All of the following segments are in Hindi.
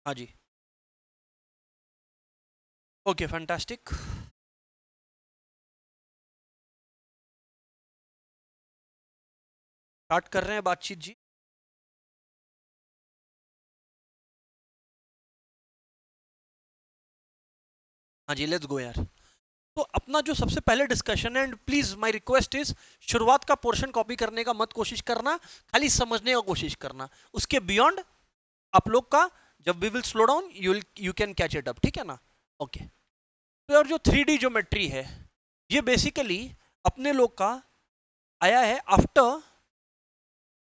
हाँ जी। Okay fantastic. स्टार्ट कर रहे हैं बातचीत जी। हाँ जी, लेट्स गो यार। तो अपना जो सबसे पहले डिस्कशन है, and please my request is, शुरुआत का पोर्शन कॉपी करने का मत कोशिश करना, खाली समझने का कोशिश करना। उसके बियॉन्ड आप लोग का, जब we will slow down you can catch it up, ठीक है ना? ओके। तो यार जो 3D ज्योमेट्री है, ये बेसिकली अपने लोग का आया है आफ्टर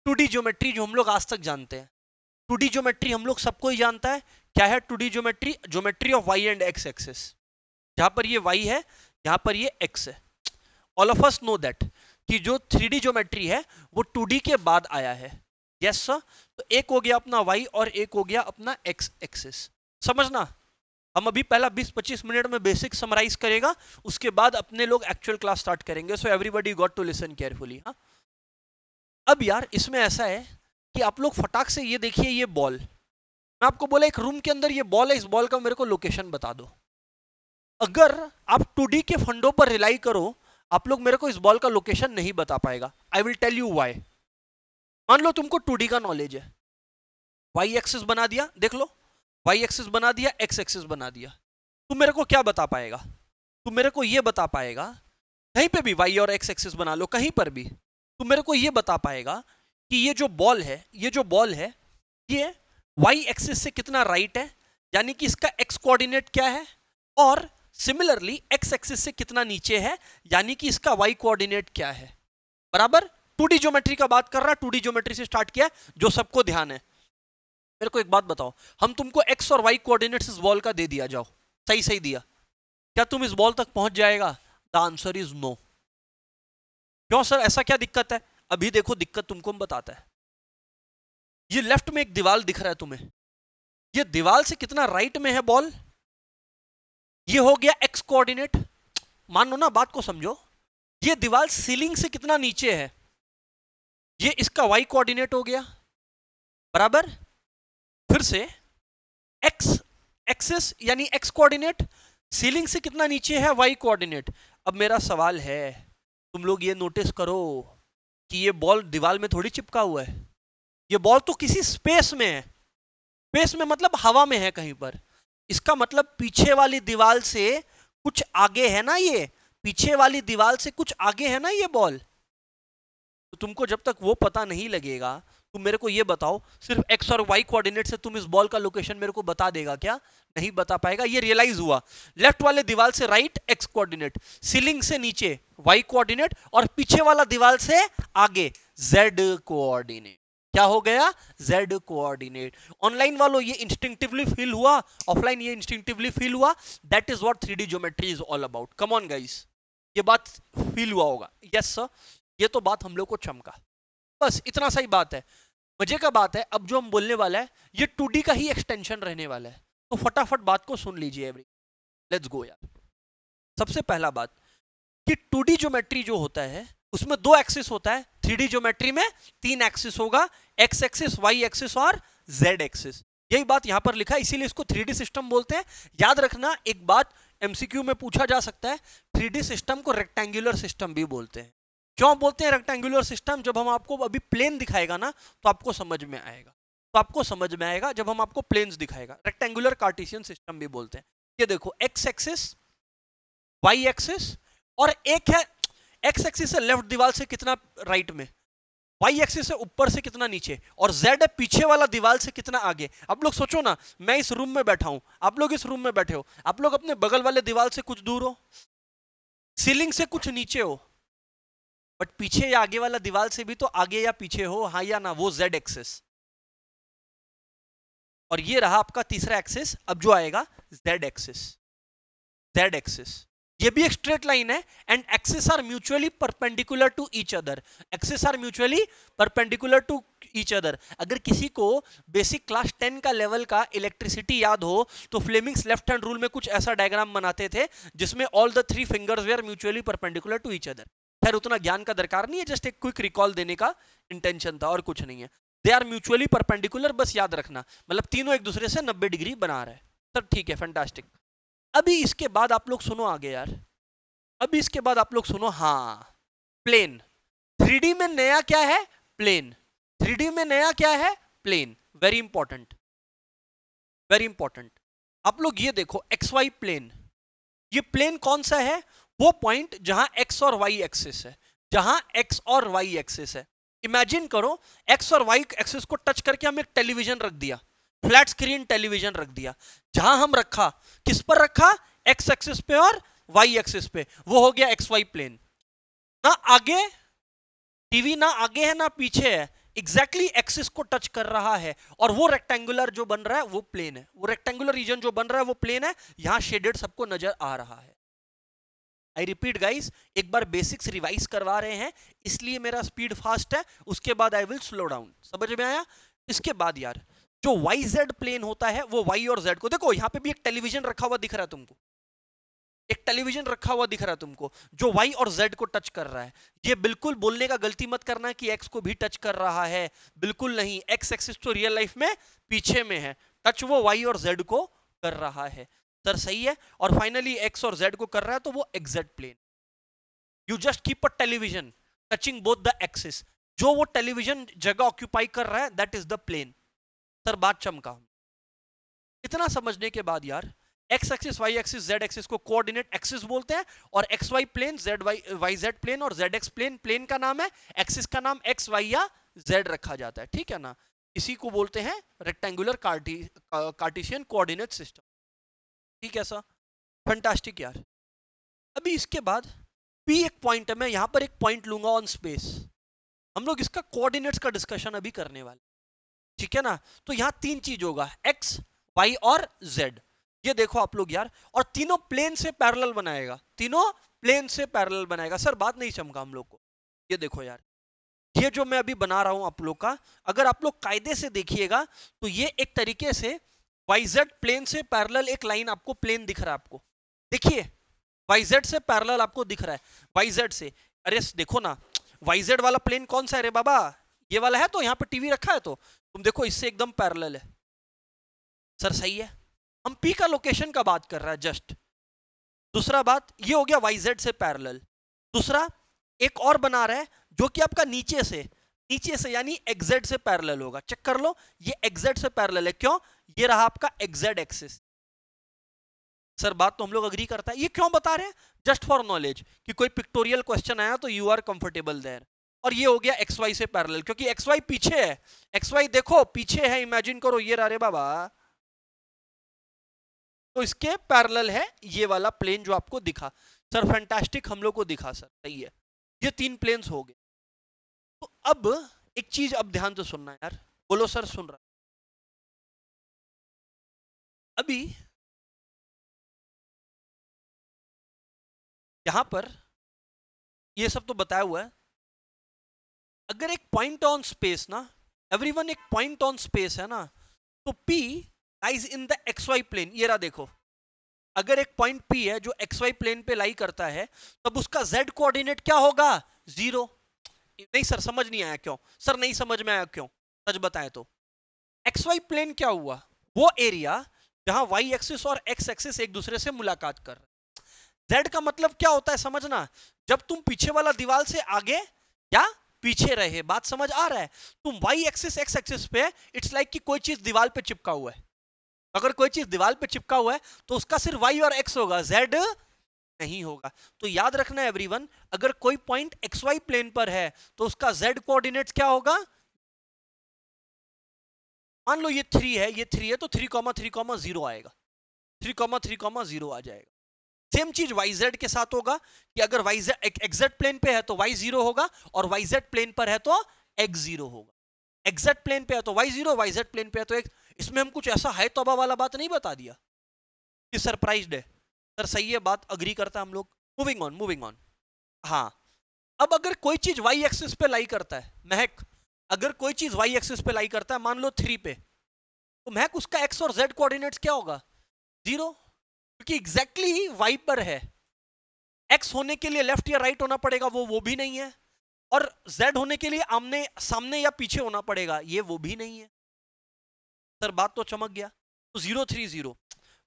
2D ज्योमेट्री जो हम लोग आज तक जानते हैं। 2D ज्योमेट्री हम लोग सबको ही जानता है। क्या है 2D geometry? Geometry of y and x axis. जहां पर ये y है, यहां पर ये x है। All of us know that कि जो 3D ज्योमेट्री है वो 2D के बाद आया है। Yes sir. तो एक हो गया अपना y और एक हो गया अपना x एक्सिस। समझना, हम अभी पहला 20-25 मिनट में बेसिक समराइज करेगा, उसके बाद अपने लोग एक्चुअल क्लास स्टार्ट करेंगे। So everybody got to listen carefully. हाँ, अब यार इसमें ऐसा है कि आप लोग फटाक से ये देखिए, ये बॉल, मैं आपको बोला एक रूम के अंदर ये बॉल है, इस बॉल का मेरे को लोकेशन बता दो। अगर आप 2D के फंडों पर रिलाई करो, आप लोग मेरे को इस बॉल का लोकेशन नहीं बता पाएगा। I will tell you why. मान लो तुमको 2D का नॉलेज है, वाई एक्सिस बना दिया, देख लो, वाई एक्सिस बना दिया, एक्स एक्सिस बना दिया, तुम मेरे को क्या बता पाएगा? तुम मेरे को ये बता पाएगा, कहीं पे भी वाई और एक्स एक्सिस बना लो, कहीं पर भी तुम मेरे को ये बता पाएगा कि ये जो बॉल है, ये जो बॉल है, ये वाई एक्सिस से कितना राइट है, यानी कि इसका एक्स कोऑर्डिनेट क्या है, और सिमिलरली एक्स एक्सिस से कितना नीचे है, यानी कि इसका वाई कोऑर्डिनेट क्या है। बराबर। 2D ज्योमेट्री का बात कर रहा है, 2D ज्योमेट्री से स्टार्ट किया जो सबको ध्यान है। मेरे को एक बात बताओ, हम तुमको एक्स और वाई कोऑर्डिनेट्स इस बॉल का दे दिया, जाओ, सही सही दिया, क्या तुम इस बॉल तक पहुंच जाएगा? The answer is no. क्यों सर, ऐसा क्या दिक्कत है? अभी देखो दिक्कत तुमको हम बताता है। ये लेफ्ट में एक दीवार दिख रहा है तुम्हें, ये दीवार से कितना राइट में है बॉल? ये हो गया एक्स कोऑर्डिनेट। मान लो ना, बात को समझो, ये दीवार सीलिंग से कितना नीचे है, ये इसका वाई कोऑर्डिनेट हो गया। बराबर। फिर से एक्स एक्सिस यानी एक्स कोऑर्डिनेट, सीलिंग से कितना नीचे है, वाई कोऑर्डिनेट। अब मेरा सवाल है, तुम लोग ये नोटिस करो कि ये बॉल दीवार में थोड़ी चिपका हुआ है, ये बॉल तो किसी स्पेस में है। स्पेस में मतलब हवा में है कहीं पर। इसका मतलब पीछे वाली दीवार से कुछ आगे है ना, ये पीछे वाली दीवार से कुछ आगे है ना ये बॉल। तो तुमको जब तक वो पता नहीं लगेगा, तुम मेरे को ये बताओ, सिर्फ एक्स और वाई कोऑर्डिनेट से तुम इस बॉल का लोकेशन मेरे को बता देगा क्या? नहीं बता पाएगा। ये रियलाइज हुआ, लेफ्ट वाले दीवार से राइट एक्स कोऑर्डिनेट, सीलिंग से नीचे वाई कोऑर्डिनेट, और पीछे वाला दीवार से आगे जेड कोऑर्डिनेट। क्या हो गया? Z coordinate. ऑनलाइन वालों ये इंस्टिंक्टिवली फील हुआ, ऑफलाइन ये इंस्टिंक्टिवली फील हुआ। That is what 3D geometry is all about. Come on guys, ये बात फील हुआ होगा। यस सर, ये तो बात हम लोग को चमका। बस इतना सही बात है। मजे का बात है, अब जो हम बोलने वाला है ये 2D का ही एक्सटेंशन रहने वाला है। तो फटाफट बात को सुन लीजिए एवरी। लेट्स गो यार। सबसे पहला बात कि 2D ज्योमेट्री जो होता है उसमें दो एक्सिस होता है, 3D ज्योमेट्री में तीन एक्सिस होगा, एक्स एक्सिस, वाई एक्सिस और जेड एक्सिस। यही बात यहां पर लिखा है, इसीलिए इसको 3D सिस्टम बोलते हैं। याद रखना एक बात, एमसीक्यू में पूछा जा सकता है, 3D सिस्टम को रेक्टेंगुलर सिस्टम भी बोलते हैं। क्यों बोलते हैं रेक्टेंगुलर सिस्टम? जब हम आपको अभी प्लेन दिखाएगा ना, तो आपको समझ में आएगा। तो आपको समझ में आएगा जब हम आपको प्लेन्स दिखाएगा। रेक्टेंगुलर कार्टेशियन सिस्टम भी बोलते हैं। ये देखो, एक्स एक्सिस, वाई एक्सिस, और एक है एक्स एक्सिस से लेफ्ट दीवार से कितना राइट में, वाई एक्सिस से ऊपर से कितना नीचे, और जेड है पीछे वाला दीवार से कितना आगे। आप लोग सोचो ना, मैं इस रूम में बैठा हूं, आप लोग इस रूम में बैठे हो, आप लोग अपने बगल वाले दीवार से कुछ दूर हो, सीलिंग से कुछ नीचे हो, बट पीछे या आगे वाला दीवार से भी तो आगे या पीछे हो, हाँ या ना? वो जेड एक्सिस। और ये रहा आपका तीसरा एक्सिस, अब जो आएगा जेड एक्सिस। जेड एक्सिस ये भी एक स्ट्रेट लाइन है, and axis are mutually perpendicular to each other. Axis are mutually perpendicular to each other. अगर किसी को बेसिक क्लास 10 का लेवल का इलेक्ट्रिसिटी याद हो, तो फ्लेमिंग्स लेफ्ट हैंड रूल में कुछ ऐसा डायग्राम बनाते थे जिसमें all the three fingers were mutually perpendicular to each other. खैर उतना ज्ञान का दरकार नहीं है, जस्ट एक क्विक रिकॉल देने का इंटेंशन था, और कुछ नहीं है। दे आर म्यूचुअली परपेंडिकुलर, बस याद रखना, मतलब तीनों एक दूसरे से 90 डिग्री बना रहे हैं। सब ठीक है, फैंटास्टिक। अभी इसके बाद आप लोग सुनो आगे यार, अभी इसके बाद आप लोग सुनो, हाँ प्लेन। 3D में नया क्या है? प्लेन। 3D में नया क्या है? Plane. Very important, very important. आप लोग ये देखो, एक्स वाई प्लेन, ये प्लेन कौन सा है? वो पॉइंट जहां एक्स और वाई एक्सिस है, जहां एक्स और वाई एक्सिस है। इमेजिन करो, एक्स और वाई एक्सिस को टच करके हम एक टेलीविजन रख दिया, फ्लैट स्क्रीन टेलीविजन रख दिया। जहां हम रखा, किस पर रखा? एक्स एक्सिस पे और वाई एक्सिस पे, वो हो गया एक्स वाई प्लेन। ना आगे टीवी, ना आगे है ना पीछे है, एग्जैक्टली एक्सिस को टच कर रहा है, और वो रेक्टेंगुलर जो बन रहा है वो प्लेन है, वो रेक्टेंगुलर रीजन जो बन रहा है वो प्लेन है। यहां शेडेड सबको नजर आ रहा है। आई रिपीट गाइस, एक बार बेसिक्स रिवाइज करवा रहे हैं, इसलिए मेरा स्पीड फास्ट है, उसके बाद आई विल स्लो डाउन। समझ में आया? इसके बाद यार, जो वाई जेड प्लेन होता है, वो वाई और जेड को, देखो यहां पे भी एक टेलीविजन रखा हुआ दिख रहा है तुमको, एक टेलीविजन रखा हुआ दिख रहा है तुमको, जो वाई और जेड को टच कर रहा है। ये बिल्कुल बोलने का गलती मत करना कि एक्स को भी टच कर रहा है, बिल्कुल नहीं। एक्स एक्सिस तो रियल लाइफ में पीछे में है, टच वो वाई और जेड को कर रहा है। सर सही है। और फाइनली एक्स और जेड को कर रहा है, तो वो exact plane. You just keep a television touching both the axis, जो वो टेलीविजन जगह ऑक्यूपाई कर रहा है, that is the plane. Sir बात चमका। इतना समझने के बाद यार, x axis, y axis, z axis को कोऑर्डिनेट एक्सिस बोलते हैं, और x y plane, z y z plane और जेड एक्स प्लेन, प्लेन का नाम है, एक्सिस का नाम एक्स वाई या जेड रखा जाता है, ठीक है ना। इसी को बोलते हैं रेक्टेंगुलर कार्टेशियन कोऑर्डिनेट सिस्टम। ठीक है सर, फैंटास्टिक यार। अभी इसके बाद पी एक पॉइंट है, मैं यहां पर एक पॉइंट लूंगा ऑन स्पेस, हम लोग इसका कोऑर्डिनेट्स का डिस्कशन अभी करने वाले, ठीक है ना। तो यहां तीन चीज होगा, एक्स वाई और जेड। ये देखो आप लोग यार, और तीनों प्लेन से पैरेलल बनाएगा, तीनों प्लेन से पैरेलल बनाएगा। सर बात नहीं चमका हम लोग को। ये देखो यार, ये जो मैं अभी बना रहा हूं आप लोग का, अगर आप लोग कायदे से देखिएगा, तो ये एक तरीके से वाईजेड प्लेन से पैरेलल एक लाइन आपको प्लेन दिख रहा है आपको, देखिए वाईजेड से पैरेलल आपको दिख रहा है, वाईजेड से। अरे देखो ना, वाईजेड वाला प्लेन कौन सा है रे बाबा? ये वाला है, तो यहाँ पे टीवी रखा है, तो तुम देखो इससे एकदम पैरेलल है। सर सही है। हम पी का लोकेशन का बात कर रहा है जस्ट। दूसरा बात, ये हो गया वाईजेड से पैरेलल। दूसरा एक और बना रहा है, जो कि आपका नीचे से यानी एक्जेड से पैरेलल होगा। चेक कर लो, ये एक्जेड से पैरेलल है, क्यों? ये रहा आपका एक्जेड एक्सिस। सर बात तो हम लोग अग्री करता है, ये क्यों बता रहे हैं? जस्ट फॉर नॉलेज, कि कोई पिक्टोरियल क्वेश्चन आया तो यू आर कंफर्टेबल देयर। और ये हो गया एक्स वाई से पैरेलल, क्योंकि एक्स वाई पीछे है, एक्स वाई देखो पीछे है, इमेजिन करो ये रहा रे बाबा, तो इसके पैरेलल है ये वाला प्लेन जो आपको दिखा। सर फैंटास्टिक, हम लोग को दिखा, सर सही है। ये तीन प्लेन्स हो गए। तो अब एक चीज अब ध्यान से सुनना यार, बोलो सर सुन रहा। अभी यहां पर ये सब तो बताया हुआ है, अगर एक पॉइंट ऑन स्पेस ना, एवरीवन एक पॉइंट ऑन स्पेस है ना, तो P lies in the x y plane. ये रहा देखो, अगर एक पॉइंट P है जो एक्स वाई प्लेन पे लाई करता है, तब उसका Z कोऑर्डिनेट क्या होगा? 0। नहीं सर समझ नहीं आया, क्यों? सर नहीं समझ में आया, क्यों? सच बताएं तो, एक्स वाई प्लेन क्या हुआ? वो एरिया जहां वाई एक्सिस और एक्स एक्सिस एक दूसरे से मुलाकात कर रहे हैं। Z का मतलब क्या होता है समझना, जब तुम पीछे वाला दीवार से आगे या पीछे रहे, बात समझ आ रहा है? तुम वाई एक्सिस एक्स एक्सिस पे, इट्स लाइक कि कोई चीज दीवार पे चिपका हुआ है। अगर कोई चीज दीवार पे चिपका हुआ है, तो उसका सिर्फ वाई और एक्स होगा, जेड नहीं होगा। तो याद रखना एवरीवन, अगर कोई पॉइंट एक्स वाई प्लेन पर है, तो उसका जेड कोऑर्डिनेट्स क्या होगा? मान लो ये 3 है, ये 3 है, तो 3,3,0 आएगा, 3,3,0 आ जाएगा। सेम चीज वाईजेड के साथ होगा, कि अगर वाईजेड एक्जेक्ट प्लेन पे है तो वाई 0 होगा, और वाईजेड प्लेन पर है तो एक्स 0 होगा। एक्जेक्ट प्लेन पे है तो वाई 0, वाईजेड प्लेन पे है तो एक्स। इसमें हम कुछ ऐसा है तौबा वाला बात नहीं बता दिया कि सरप्राइज्ड है। सर सही है, बात अग्री करता है हम लोग। Moving on, moving on. हाँ, अब अगर कोई चीज वाई एक्सिस पे लाई करता है, महक, अगर कोई चीज वाई एक्सिस पे लाई करता है, मान लो 3 पे, तो महक उसका एक्स और जेड कोऑर्डिनेट्स क्या होगा? 0, क्योंकि एग्जैक्टली वाई पर है। एक्स होने के लिए लेफ्ट या राइट होना पड़ेगा, वो भी नहीं है। और Z होने के लिए आमने सामने या पीछे होना पड़ेगा, ये वो भी नहीं है। सर बात तो चमक गया। तो 030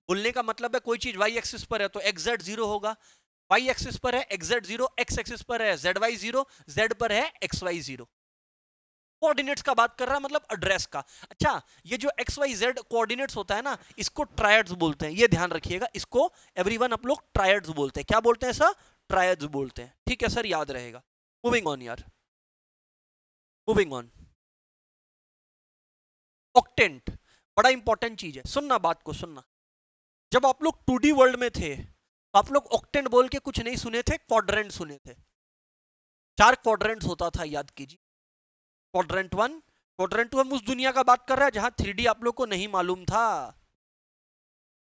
बोलने का मतलब है कोई चीज y एक्सिस पर है तो xz 0 होगा, y एक्सिस पर है xz 0, x एक्सिस पर है zy 0, z पर है xy 0। कोऑर्डिनेट्स का बात कर रहा है, मतलब एड्रेस का। अच्छा, ये जो एक्स वाई जेड कोऑर्डिनेट्स होता है ना, इसको ट्रायड्स बोलते हैं, ये ध्यान रखिएगा। इसको एवरीवन आप लोग ट्रायड्स बोलते हैं। क्या बोलते हैं सर? ट्रायड्स बोलते हैं। ठीक है सर, याद रहेगा। मूविंग ऑन यार, मूविंग ऑन। ऑक्टेंट बड़ा इंपॉर्टेंट चीज है, सुनना बात को सुनना। जब आप लोग 2D वर्ल्ड में थे तो आप लोग ऑक्टेंट बोल के कुछ नहीं सुने थे, क्वाड्रेंट सुने थे। 4 क्वाड्रेंट्स होता था, याद कीजिए। क्वाड्रेंट 1, क्वाड्रेंट 2 हम उस दुनिया का बात कर रहे हैं जहां 3D आप लोग को नहीं मालूम था।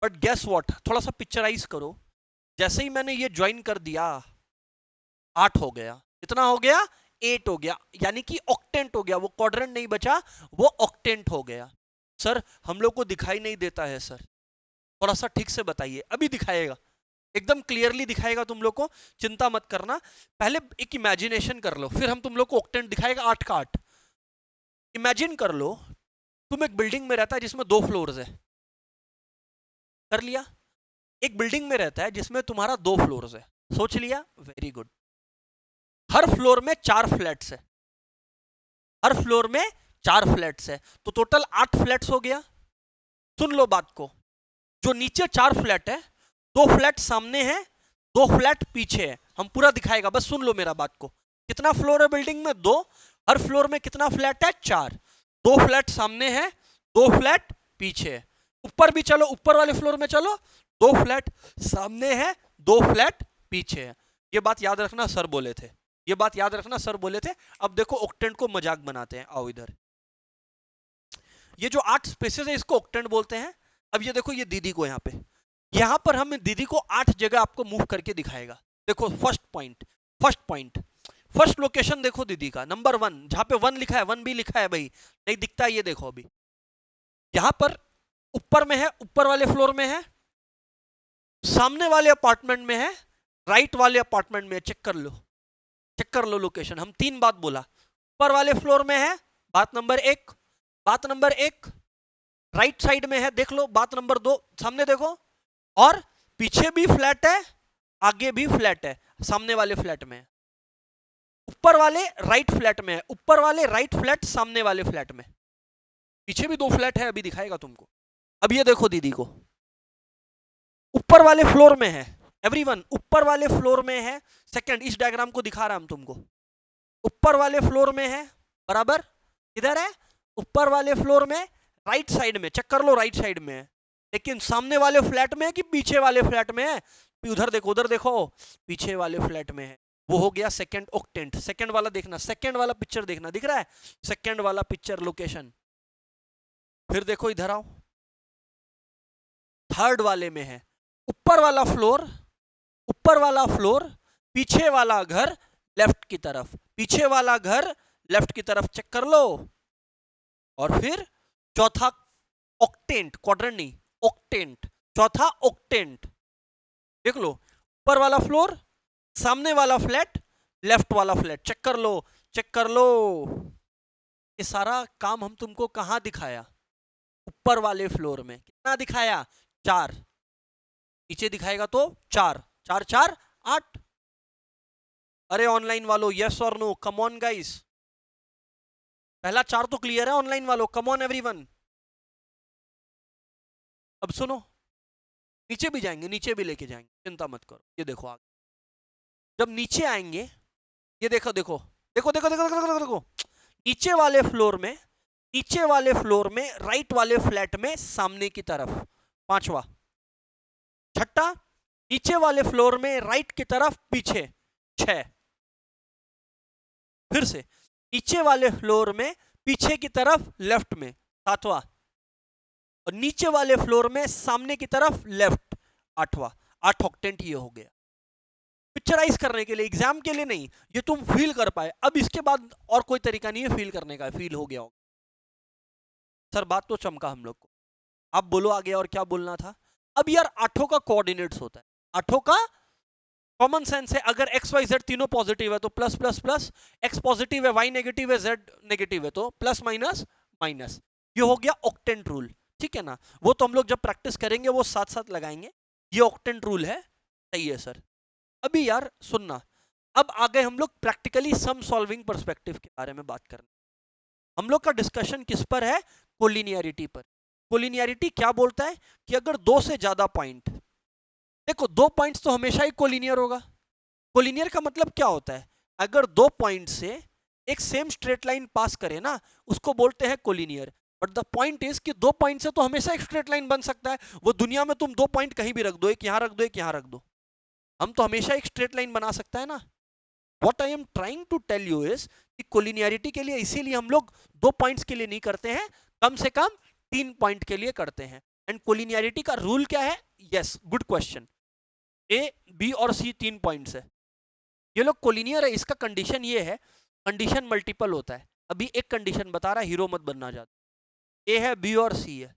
बट गेस व्हाट, थोड़ा सा पिक्चराइज करो। जैसे ही मैंने ये ज्वाइन कर दिया, 8 हो गया। कितना हो गया? 8 हो गया, यानी कि ऑक्टेंट हो गया। वो क्वाड्रेंट नहीं बचा, वो ऑक्टेंट हो गया। सर हम लोग को दिखाई नहीं देता है सर, थोड़ा सा ठीक से बताइए। अभी दिखाएगा, एकदम क्लियरली दिखाएगा तुम लोग को, चिंता मत करना। पहले एक इमेजिनेशन कर लो, फिर हम तुम लोग को ऑक्टेंट दिखाएगा 8 का 8। इमेजिन कर लो तुम एक बिल्डिंग में रहता है जिसमें 2 फ्लोर्स है। कर लिया? एक बिल्डिंग में रहता है जिसमें तुम्हारा 2 फ्लोर्स है। सोच लिया? Very good. हर फ्लोर में 4 फ्लैट्स है। हर फ्लोर में 4 फ्लैट्स है, तो टोटल 8 फ्लैट्स हो गया। सुन लो बात को, जो नीचे 4 फ्लैट है, 2 फ्लैट सामने है, 2 फ्लैट पीछे है। हम पूरा दिखाएगा, बस सुन लो मेरा बात को। कितना फ्लोर है बिल्डिंग में? 2। हर फ्लोर में कितना फ्लैट है? 4। 2 फ्लैट सामने है, 2 फ्लैट पीछे है। ऊपर भी चलो, ऊपर वाले फ्लोर में चलो, 2 फ्लैट सामने है, 2 फ्लैट पीछे है। ये बात याद रखना, सर बोले थे। ये बात याद रखना, सर बोले थे। अब देखो ऑक्टेंट को मजाक बनाते हैं, आओ इधर। ये जो 8 स्पेसेस है इसको ऑक्टेंट बोलते हैं। अब ये देखो, ये दीदी को यहाँ पर हम दीदी को 8 जगह आपको मूव करके दिखाएगा। देखो फर्स्ट पॉइंट, फर्स्ट लोकेशन देखो दीदी का, नंबर 1, जहां पे 1 लिखा है, 1 भी लिखा है भाई, नहीं दिखता है, ये देखो अभी। यहां पर ऊपर में है, ऊपर वाले फ्लोर में है, सामने वाले अपार्टमेंट में है, राइट वाले अपार्टमेंट में है। चेक कर लो, चेक कर लो लोकेशन। हम 3 बात बोला, ऊपर वाले फ्लोर में है, बात नंबर 1। बात नंबर 1, राइट साइड में है, देख लो। बात नंबर 2, सामने देखो। और पीछे भी फ्लैट है, आगे भी फ्लैट है, सामने वाले फ्लैट में। ऊपर वाले राइट फ्लैट में है, ऊपर वाले राइट फ्लैट सामने वाले फ्लैट में। पीछे भी 2 फ्लैट है, अभी दिखाएगा तुमको। अब ये देखो दीदी को, ऊपर वाले फ्लोर में है। एवरीवन ऊपर वाले फ्लोर में है। सेकंड, इस डायग्राम को दिखा रहा हम तुमको। ऊपर वाले फ्लोर में है, बराबर। इधर है, ऊपर वाले फ्लोर में, राइट साइड में। चेक कर लो, राइट साइड में है। लेकिन सामने वाले फ्लैट में है कि पीछे वाले फ्लैट में है? उधर देखो, उधर देखो, पीछे वाले फ्लैट में है। वो हो गया सेकंड ऑक्टेंट। सेकंड वाला देखना, सेकंड वाला पिक्चर देखना, दिख रहा है? सेकंड वाला पिक्चर लोकेशन। फिर देखो इधर आओ, थर्ड वाले में है, ऊपर वाला फ्लोर, ऊपर वाला फ्लोर, पीछे वाला घर लेफ्ट की तरफ, पीछे वाला घर लेफ्ट की तरफ। चेक कर लो। और फिर चौथा ऑक्टेंट, क्वाड्रेंट नहीं, ऑक्टेंट। चौथा ऑक्टेंट, देख लो, ऊपर वाला फ्लोर, सामने वाला फ्लैट, लेफ्ट वाला फ्लैट। चेक कर लो, चेक कर लो। ये सारा काम हम तुमको कहां दिखाया? ऊपर वाले फ्लोर में। कितना दिखाया? 4। नीचे दिखाएगा तो 4, 4 4 8। अरे ऑनलाइन वालों, यस और नो, कम ऑन गाइस। पहला 4 तो क्लियर है ऑनलाइन वालों, कम ऑन एवरीवन। अब सुनो, नीचे भी जाएंगे, नीचे भी लेके जाएंगे, चिंता मत करो। ये देखो आगे, जब नीचे आएंगे, ये देखो देखो देखो देखो देखो देखो देखो, देखो। नीचे वाले फ्लोर में, नीचे वाले फ्लोर में, राइट वाले फ्लैट में, सामने की तरफ, पांचवा। छठा, नीचे वाले फ्लोर में, राइट की तरफ, पीछे, 6। फिर से नीचे वाले फ्लोर में, पीछे की तरफ, लेफ्ट में, 7वां। और नीचे वाले फ्लोर में, सामने की तरफ, लेफ्ट, 8वां। 8 ऑक्टेंट ये हो गया। पिक्चराइज करने के लिए, एग्जाम के लिए नहीं, ये तुम फील कर पाए। अब इसके बाद और कोई तरीका नहीं है फील करने का, फील हो गया होगा। सर बात तो चमका हम लोग को। आप बोलो आगे और क्या बोलना था। अब यार 8 का कोऑर्डिनेट्स होता है, 8 का कॉमन सेंस है, अगर एक्स वाई जेड तीनों पॉजिटिव है तो plus plus plus, x positive है वाई नेगेटिव है जेड नेगेटिव है तो प्लस माइनस माइनस। ये हो गया ऑक्टेंट रूल, ठीक है ना। वो तो हम लोग जब प्रैक्टिस करेंगे वो साथ साथ लगाएंगे। ये ऑक्टेंट रूल है, सही है सर। अभी यार सुनना, अब आ गए हम लोग प्रैक्टिकली सम सॉल्विंग पर्सपेक्टिव के बारे में बात करने। हम लोग का डिस्कशन किस पर है? कोलिनियरिटी पर। कोलिनियरिटी क्या बोलता है कि अगर दो से ज्यादा पॉइंट, देखो दो पॉइंट्स तो हमेशा ही कोलिनियर होगा। कोलिनियर का मतलब क्या होता है? अगर दो पॉइंट से एक सेम स्ट्रेट लाइन पास करे ना, उसको बोलते हैं collinear. But the point is कि दो पॉइंट से तो हमेशा एक स्ट्रेट लाइन बन सकता है। वो दुनिया में तुम दो पॉइंट कहीं भी रख दो, एक यहां रख दो एक यहां रख दो, हम तो हमेशा एक स्ट्रेट लाइन बना सकता है ना। What I am trying to tell you is कि कोलिनियरिटी के लिए इसीलिए हम लोग दो पॉइंट्स के लिए नहीं करते हैं, कम से कम तीन पॉइंट के लिए करते हैं। एंड कोलिनियरिटी का रूल क्या है? Yes, good question. A B और सी तीन पॉइंट्स है, ये लोग कोलिनियर है। इसका कंडीशन ये है, कंडीशन मल्टीपल होता है। अभी एक कंडीशन बता रहा, हीरो मत बनना चाहता। ए है, बी और सी है,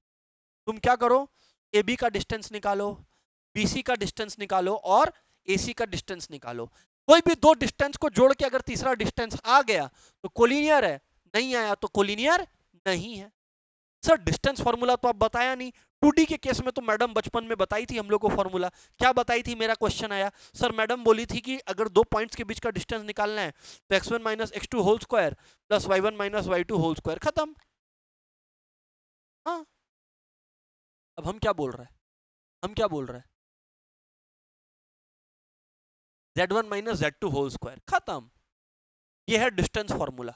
तुम क्या करो, ए बी का डिस्टेंस निकालो, बी सी का डिस्टेंस निकालो और ए सी का डिस्टेंस निकालो। कोई भी दो डिस्टेंस को जोड़ के अगर तीसरा डिस्टेंस आ गया तो कोलिनियर है, नहीं आया तो कोलिनियर नहीं है। सर डिस्टेंस फॉर्मूला तो आप बताया नहीं। 2D के केस में तो मैडम बचपन में बताई थी हम लोग को फॉर्मूला। क्या बताई थी? मेरा क्वेश्चन आया, सर मैडम बोली थी कि अगर दो पॉइंट्स के बीच का डिस्टेंस निकालना है तो x1 minus x2 whole square plus y1 minus y2 whole square, खत्म। हाँ, अब हम क्या बोल रहे हैं? हम क्या बोल रहे हैं? z1 minus z2 whole square, खत्म। ये है डिस्टेंस फॉर्मूला।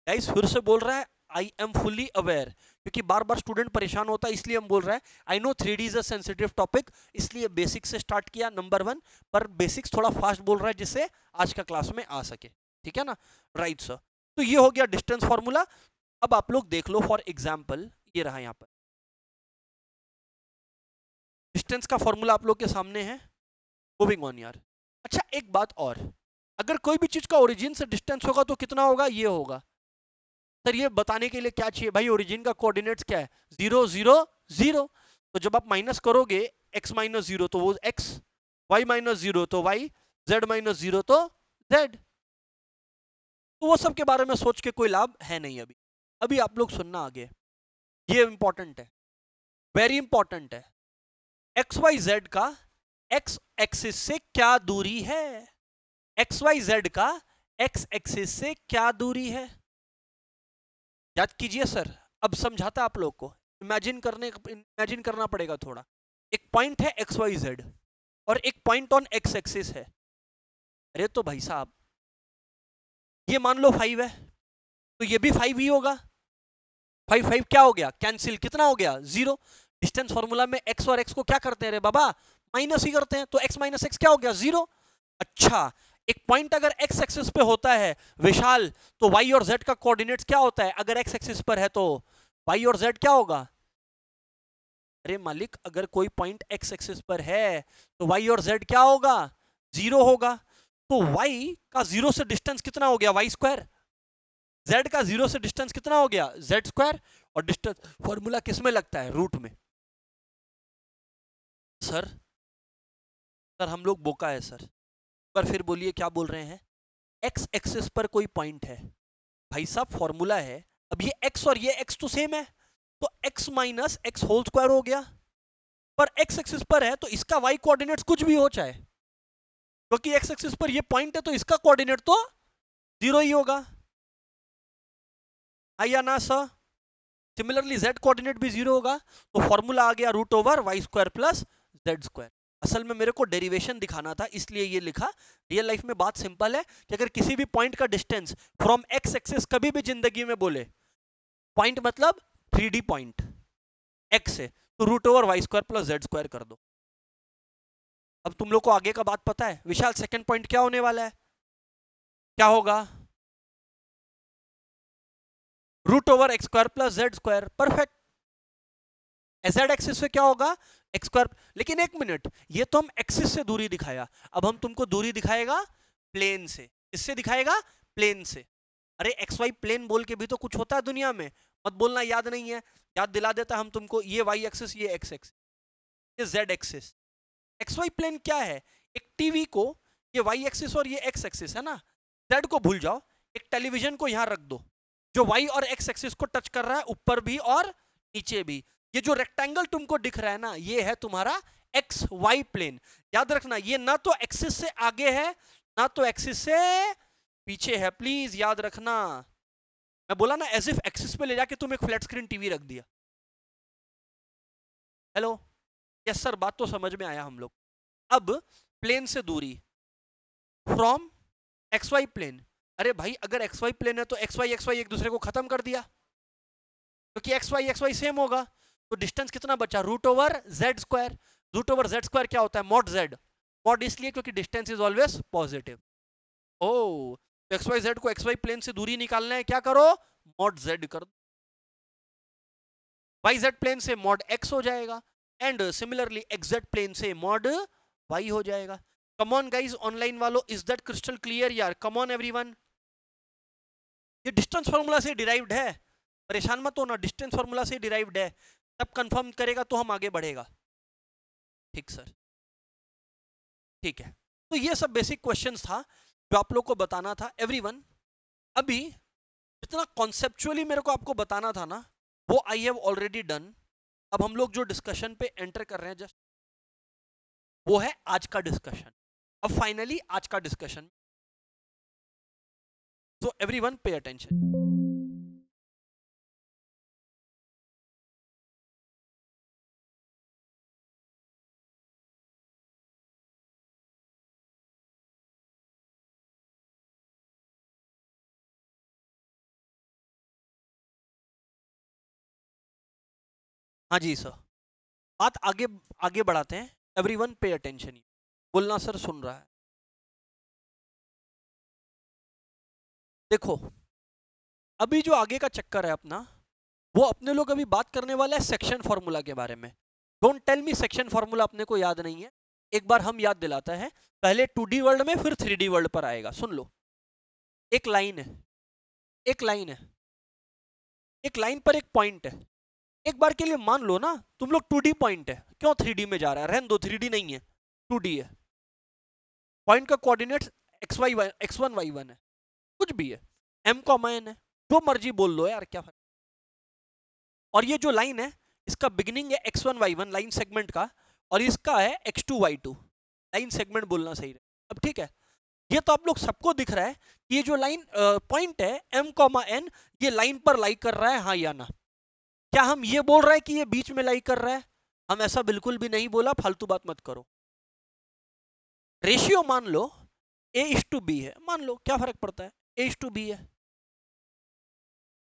गाइस फिर से बोल रहा है, आई एम फुली अवेयर, क्योंकि बार बार स्टूडेंट परेशान होता है इसलिए हम बोल रहे हैं। I know 3D is a sensitive topic, इसलिए बेसिक से स्टार्ट किया नंबर 1, पर बेसिक्स थोड़ा फास्ट बोल रहा है जिससे आज का क्लास में आ सके, ठीक है ना। राइट सर, तो ये हो गया डिस्टेंस फॉर्मूला। अब आप लोग देख लो फॉर एग्जाम्पल, ये रहा यहाँ पर डिस्टेंस का फॉर्मूला आप लोग के सामने है। मूविंग ऑन यार। अच्छा एक बात और, अगर कोई भी चीज का ओरिजिन से डिस्टेंस होगा तो कितना होगा? ये होगा। सर ये बताने के लिए क्या चाहिए भाई? ओरिजिन का कोऑर्डिनेट्स क्या है? 0 0 0। तो जब आप माइनस करोगे x माइनस जीरो तो वो x, y माइनस जीरो तो y, z माइनस जीरो तो z। तो वो सब के बारे में सोच के कोई लाभ है नहीं अभी। अभी आप लोग सुनना आगे, ये इंपॉर्टेंट है, वेरी इंपॉर्टेंट है। एक्स वाई जेड का एक्स एक्सिस से क्या दूरी है? एक्स वाई जेड का एक्स एक्सिस से क्या दूरी है? याद कीजिए सर। अब समझाता आप लोग को, इमेजिन करना पड़ेगा थोड़ा। एक पॉइंट है एक्स वाई जेड और एक पॉइंट ऑन एक्स एक्सिस है। अरे तो भाई साहब ये मान लो 5 है तो ये भी 5 ही होगा। 5 5 क्या हो गया? कैंसिल, कितना हो गया? 0। डिस्टेंस फॉर्मूला में एक्स और एक्स को क्या करते हैं रे बाबा? माइनस ही करते हैं, तो एक्स माइनस एक्स क्या हो गया? 0। अच्छा, एक पॉइंट अगर एक्स एक्सिस पे होता है विशाल, तो वाई और जेड का कोऑर्डिनेट्स क्या होता है? अगर एक्स एक्सिस पर है तो वाई और जेड क्या होगा? अरे मालिक, अगर कोई पॉइंट एक्स एक्सिस पर है तो वाई और जेड क्या होगा? 0 होगा। तो वाई का 0 से डिस्टेंस कितना हो गया? Y square. जेड का 0 से डिस्टेंस कितना हो गया? Z square. और डिस्टेंस फॉर्मूला किस में लगता है? रूट में। सर सर हम लोग बोका है सर। पर फिर बोलिए क्या बोल रहे हैं? एक्स एक्सिस पर कोई पॉइंट है भाई साहब, फॉर्मूला है। अब ये x और ये x तो सेम है, तो x minus x whole square हो गया। पर x एक्सिस पर है तो इसका y कोऑर्डिनेट्स कुछ भी हो चाहे, क्योंकि x एक्सिस पर ये पॉइंट है तो इसका कोऑर्डिनेट तो 0 ही होगा। है या ना सर? सिमिलरली z कोऑर्डिनेट भी 0 होगा। तो फॉर्मूला आ गया root over y square plus z square. असल में मेरे को डेरिवेशन दिखाना था इसलिए ये लिखा। रियल लाइफ में बात सिंपल है कि अगर किसी भी पॉइंट का डिस्टेंस फ्रॉम एक्स एक्सिस कभी भी जिंदगी में बोले, पॉइंट मतलब 3D पॉइंट एक्स से, तो root over y square plus z square कर दो। अब तुम लोग को आगे का बात पता है? विशाल सेकंड पॉइंट क्या होने वाला है? क्या होगा? Root over x square plus z square. Perfect. एजेड एक्सिस से क्या होगा? X square. लेकिन एक मिनट, ये तो हम एक्सिस से दूरी दिखाया, अब हम तुमको दूरी दिखाएगा प्लेन से। इससे दिखाएगा प्लेन से। अरे एक्स वाई प्लेन बोल के भी तो कुछ होता है दुनिया में, मत बोलना याद नहीं है। याद दिला देता हम तुमको, ये वाई एक्सिस, ये एक्स एक्सिस, ये z axis. X y plane क्या है? एक टीवी को, ये वाई एक्सिस और ये एक्स एक्सिस है ना, जेड को भूल जाओ, एक टेलीविजन को यहां रख दो जो वाई और एक्स एक्सिस को टच कर रहा है, ऊपर भी और नीचे भी। ये जो रेक्टेंगल तुमको दिख रहा है ना, ये है तुम्हारा एक्स वाई प्लेन। याद रखना, ये ना तो एक्सिस से आगे है ना तो एक्सिस से पीछे है, प्लीज याद रखना। मैं बोला ना, एज इफ एक्सिस पे ले जाके तुम एक फ्लैट स्क्रीन टीवी रख दिया। हेलो, यस सर, बात तो समझ में आया हम लोग। अब प्लेन से दूरी फ्रॉम एक्स वाई प्लेन। अरे भाई, अगर एक्स वाई प्लेन है तो एक्स वाई एक दूसरे को खत्म कर दिया, क्योंकि एक्स वाई सेम होगा। तो डिस्टेंस कितना बचा, root over z square. Root over z square क्या होता है, मॉड जेड। मॉड इसलिए क्योंकि डिस्टेंस इज ऑलवेज पॉजिटिव। ओ, तो एक्स वाई जेड को एक्स वाई प्लेन से दूरी निकालना है, क्या करो, मॉड जेड कर दो। वाई जेड प्लेन से मॉड एक्स हो जाएगा, and similarly x z plane से मॉड वाई हो जाएगा। कम ऑन गाइस, ऑनलाइन वालों, इज दैट क्रिस्टल क्लियर यार? कम ऑन एवरीवन, ये डिस्टेंस फार्मूला से डिराइव्ड है, परेशान मत होना, डिस्टेंस फार्मूला से डिराइव्ड है। तब कंफर्म करेगा तो हम आगे बढ़ेगा। ठीक सर, ठीक है। तो ये सब बेसिक क्वेश्चंस था जो आप लोग को बताना था एवरीवन। अभी जितना कॉन्सेप्चुअली मेरे को आपको बताना था ना, वो आई हैव ऑलरेडी डन। अब हम लोग जो डिस्कशन पे एंटर कर रहे हैं जस्ट, वो है आज का डिस्कशन। अब फाइनली आज का discussion, so everyone pay attention. हाँ जी सर, बात आगे आगे बढ़ाते हैं। एवरीवन पे अटेंशन, बोलना सर सुन रहा है। देखो, अभी जो आगे का चक्कर है अपना, वो अपने लोग अभी बात करने वाला है सेक्शन फॉर्मूला के बारे में। Don't tell me section formula अपने को याद नहीं है, एक बार हम याद दिलाते हैं। पहले 2D वर्ल्ड में, फिर 3D वर्ल्ड पर आएगा। सुन लो, एक लाइन है, एक लाइन है, एक लाइन पर एक पॉइंट है। एक बार के लिए मान लो ना, तुम लोग 2D पॉइंट है, क्यों 3D में जा रहा है, रहने दो, 3D नहीं है, 2D है। पॉइंट का कोऑर्डिनेट्स x1 y1 है, कुछ भी है, m कॉमा n है, जो मर्जी बोल लो यार, क्या फर्क। और ये जो लाइन है, इसका बिगिनिंग है x1 y1 लाइन सेगमेंट का, और इसका है x2 y2 लाइन सेगमेंट, बोलना सही है। अब ठीक है, ये तो आप लोग सबको दिख रहा है कि ये जो लाइन पॉइंट है m कॉमा n, ये लाइन पर लाई कर रहा है, हाँ या ना? क्या हम ये बोल रहे हैं कि ये बीच में लाई कर रहा है? हम ऐसा बिल्कुल भी नहीं बोला, फालतू बात मत करो। रेशियो मान लो a:b है, मान लो, क्या फर्क पड़ता है, a:b है।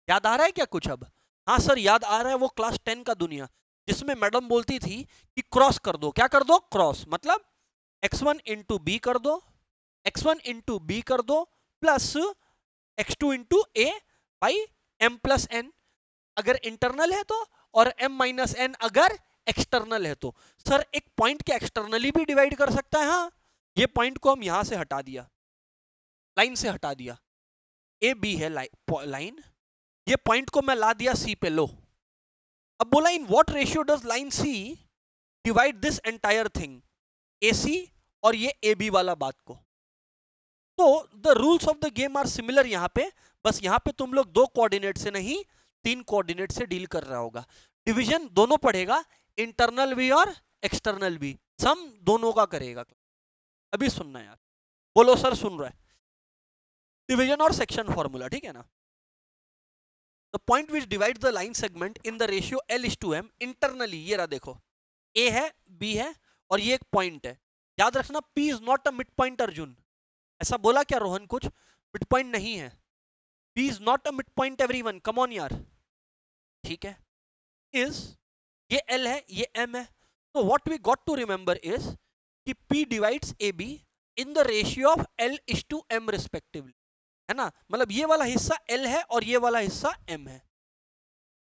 याद आ रहा है क्या कुछ अब? हाँ सर, याद आ रहा है, वो क्लास 10 का दुनिया जिसमें मैडम बोलती थी कि क्रॉस कर दो। क्या कर दो, क्रॉस, मतलब x1 इंटू बी कर दो, x1 इंटू बी कर दो, plus x2 into A by M plus N अगर इंटरनल है तो, और m माइनस एन अगर एक्सटर्नल है तो। सर, एक पॉइंट के एक्सटर्नली भी डिवाइड कर सकता है, हाँ। ये पॉइंट को हम यहां से हटा दिया, लाइन से हटा दिया, ए बी है लाइन, ये पॉइंट को मैं ला दिया सी पे, लो। अब बोला, in what ratio does line C divide this entire thing, A C और ये ए बी वाला बात को। तो the rules of the game are similar यहाँ पे, बस यहाँ पे तुम लोग 2 कोऑर्डिनेट से नहीं 3 कोऑर्डिनेट से डील कर रहा होगा। डिवीजन दोनों पढ़ेगा, इंटरनल भी और एक्सटर्नल भी, सम दोनों का करेगा। अभी सुनना यार, बोलो सर सुन रहा है। डिवीजन और सेक्शन फॉर्मूला, ठीक है ना? The point which divide the line segment in the ratio L:m internally, ये रहा देखो, ए है, बी है, और ये एक पॉइंट है। याद रखना, P is not a mid point Arjun. ऐसा बोला क्या रोहन कुछ? मिड पॉइंट नहीं है, P is not a mid point everyone, come on यार, ठीक है? इज, ये L है, ये M है, तो what we got to remember is कि P divides AB in the ratio of L:m respectively, है ना? मतलब ये वाला हिस्सा L है और ये वाला हिस्सा M है।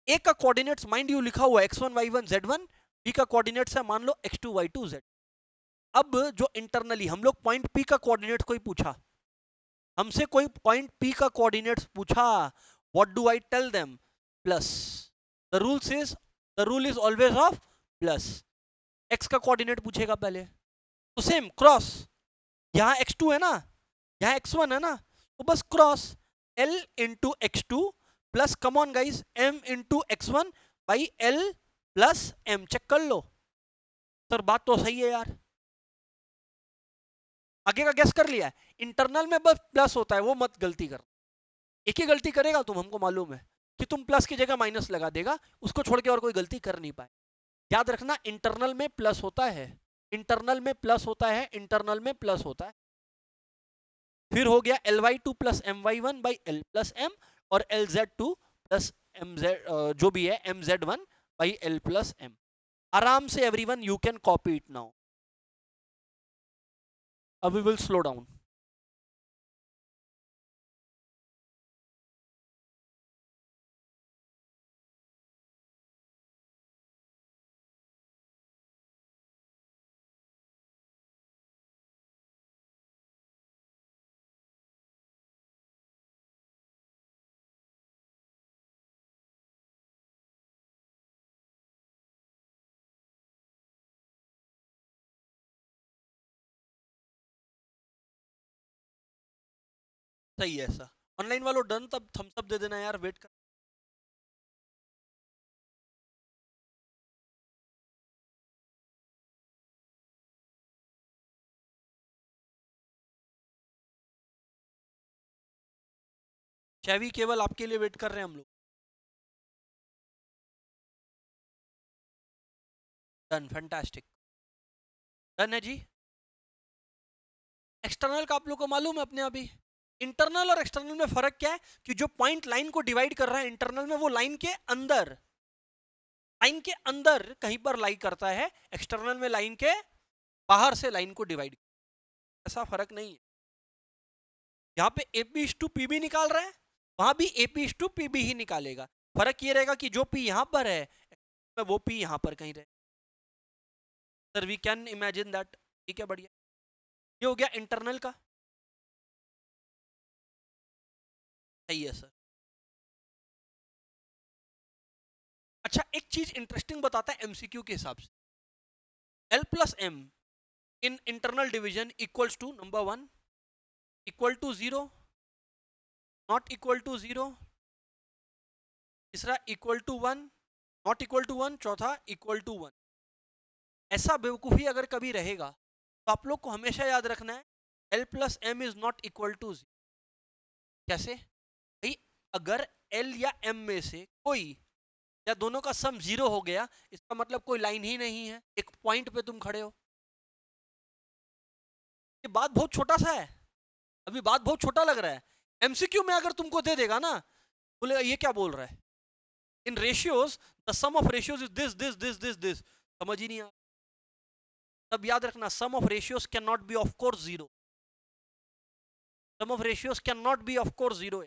A का कोऑर्डिनेट्स माइंड यू लिखा हुआ है x1 y1 z1, B का कोऑर्डिनेट्स है मान लो x2 y2 z। अब जो इंटरनली हम लोग पॉइंट P का कोऑर्डिनेट कोई पूछा, हमसे कोई पॉइंट P का कोऑर्डिनेट्स पूछा, what do I tell them? Plus. The rule is always of plus. x का कोऑर्डिनेट पूछेगा पहले, तो सेम क्रॉस, यहाँ x2 है ना, यहाँ x1 है ना, तो बस cross l into x2 plus come on guys m into x1 by l plus m। Check कर लो सर, बात तो सही है यार। आगे का गैस कर लिया है, इंटरनल में बस प्लस होता है, वो मत गलती कर। एक ही गलती करेगा तुम, हमको मालूम है कि तुम प्लस की जगह माइनस लगा देगा, उसको छोड़ के और कोई गलती कर नहीं पाए। याद रखना इंटरनल में प्लस होता है, इंटरनल में प्लस होता है, इंटरनल में प्लस होता है। फिर हो गया Ly2 plus My1 by L plus M, और Lz2 प्लस MZ जो भी है MZ1 by L plus M। आराम से everyone you can copy it now. अब वी विल स्लो डाउन। सही है ऐसा। ऑनलाइन वालों डन, तब थम्स अप दे देना यार, वेट कर। चैवी केवल आपके लिए वेट कर रहे हैं हम लोग। डन, फैंटास्टिक, डन है जी। एक्सटर्नल का आप लोग को मालूम है अपने अभी। इंटरनल और एक्सटर्नल में फर्क क्या है कि जो पॉइंट लाइन को डिवाइड कर रहा है इंटरनल में, वो लाइन के अंदर, लाइन के अंदर कहीं पर लाई करता है, एक्सटर्नल में लाइन के बाहर से लाइन को डिवाइड। ऐसा फर्क नहीं है। यहाँ पे AP टू PB निकाल रहा है, वहां भी AP टू PB ही निकालेगा। फर्क ये रहेगा कि जो P यहाँ पर है वो P यहाँ पर कहीं रहे। Sir we can imagine that. ठीक है, बढ़िया। ये हो गया इंटरनल का। सही है सर। अच्छा, एक चीज इंटरेस्टिंग बताता है MCQ के हिसाब से। L plus M in internal division equals to number 1 equal to 0, not equal to 0, तीसरा equal to 1, not equal to 1, चौथा equal to 1। ऐसा बेवकूफी अगर कभी रहेगा तो आप लोग को हमेशा याद रखना है L plus M is not equal to 0। कैसे भाई? अगर L या M में से कोई या दोनों का सम 0 हो गया, इसका मतलब कोई लाइन ही नहीं है, एक पॉइंट पे तुम खड़े हो। ये बात बहुत छोटा सा है, अभी बात बहुत छोटा लग रहा है। MCQ में अगर तुमको दे देगा ना, बोले ये क्या बोल रहा है, in ratios the sum of ratios is this this this this this, समझ ही नहीं आ। तब याद रखना sum of ratios can not be of course 0, sum of ratios can not be of course 0।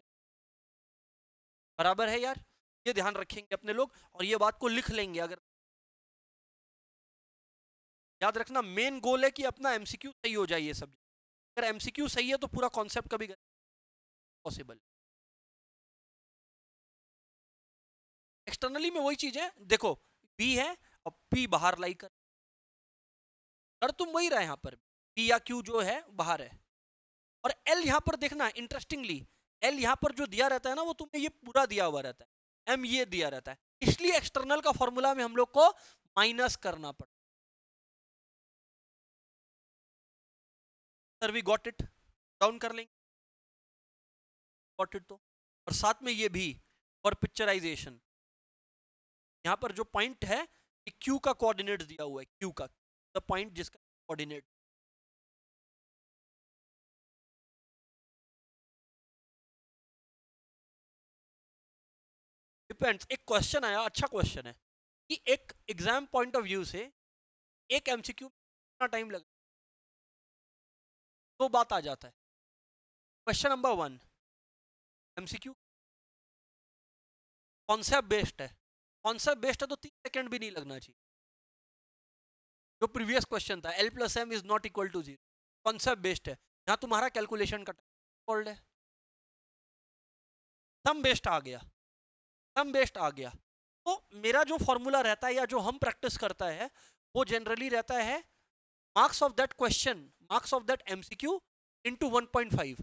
बराबर है यार, ये ध्यान रखेंगे अपने लोग और ये बात को लिख लेंगे। अगर याद रखना मेन गोल है कि अपना MCQ सही हो जाए। ये सब अगर MCQ सही है तो पूरा कॉन्सेप्ट कभी पॉसिबल। एक्सटर्नली में वही चीज है, देखो B है और P बाहर लाई कर तुम वही रहा यहाँ पर, P या Q जो है बाहर है। और L यहाँ पर देखना इंटरेस्टिंगली, L यहाँ पर जो दिया रहता है ना, वो तुम्हें ये पूरा दिया हुआ रहता है, M ये दिया रहता है, इसलिए एक्सटर्नल का फॉर्मूला में हम लोग को माइनस करना पड़ता। Sir we got it, down कर लेंगे, गॉट इट। तो और साथ में ये भी फॉर पिक्चराइजेशन, यहाँ पर जो पॉइंट है Q का कोऑर्डिनेट दिया हुआ है, Q का द पॉइंट जिसका कोऑर्डिनेट डिपेंड्स। एक क्वेश्चन आया, अच्छा क्वेश्चन है कि एक एग्जाम पॉइंट ऑफ व्यू से एक MCQ कितना टाइम लगा, तो बात आ जाता है। Question number 1 MCQ concept based है, कॉन्सेप्ट बेस्ड है तो 3 सेकंड भी नहीं लगना चाहिए। जो प्रीवियस क्वेश्चन था L plus M is not equal to 0, concept based है। यहाँ तुम्हारा कैलकुलेशन का टाइम है, सम बेस्ड आ गया, सम बेस्ड आ गया। तो मेरा जो फॉर्मूला रहता है या जो हम प्रैक्टिस करता है वो जनरली रहता है marks of that question, marks of that MCQ into 1.5,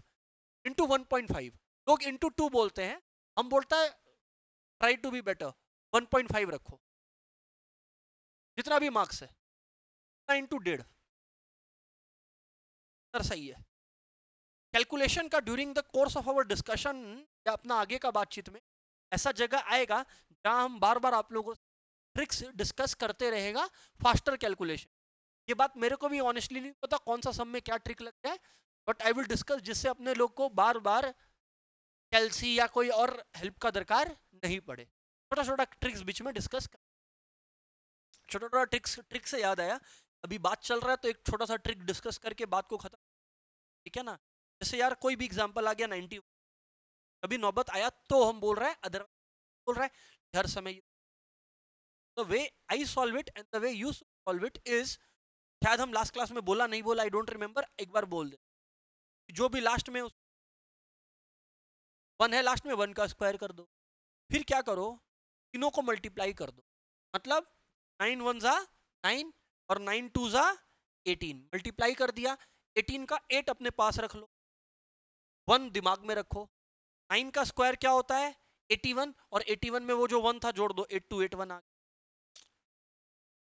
into 1.5। लोग इंटू 2 बोलते हैं, हम बोलता है ट्राई टू बी बेटर, 1.5 रखो, जितना भी मार्क्स है इंटू 1.5, सर सही है। कैलकुलेशन का during the course of our discussion या अपना आगे का बातचीत में ऐसा जगह आएगा जहां हम बार बार आप लोगों से ट्रिक्स डिस्कस करते रहेगा, फास्टर कैलकुलेशन। ये बात मेरे को भी ऑनेस्टली नहीं पता कौन सा सम में क्या ट्रिक लगता है, बट आई विल डिस्कस, जिससे अपने लोग को बार बार कैल्सी या कोई और हेल्प का दरकार नहीं पड़े। छोटा छोटा ट्रिक्स बीच में डिस्कस कर, छोटा छोटा ट्रिक से याद आया, अभी बात चल रहा है तो एक छोटा सा ट्रिक डिस्कस करके बात को खत्म, ठीक है ना। जैसे यार कोई भी एग्जांपल आ गया 90, कभी नौबत आया तो हम बोल रहे हैं, अदर बोल रहा है हर समय। The way I solve it and the way you solve it is, शायद हम लास्ट क्लास में बोला नहीं बोला, आई डोंट रिमेंबर, एक बार बोल दे। जो भी लास्ट में 1 है, लास्ट में 1 का स्क्वायर कर दो, फिर क्या करो, तीनों को मल्टीप्लाई कर दो, मतलब 9 1 जा 9 और 9 2 जा 18, मल्टीप्लाई कर दिया। 18 का 8 अपने पास रख लो, 1 दिमाग में रखो। 9 का स्क्वायर क्या होता है 81, और 81 में वो जो 1 था जोड़ दो, 8281 आ गया।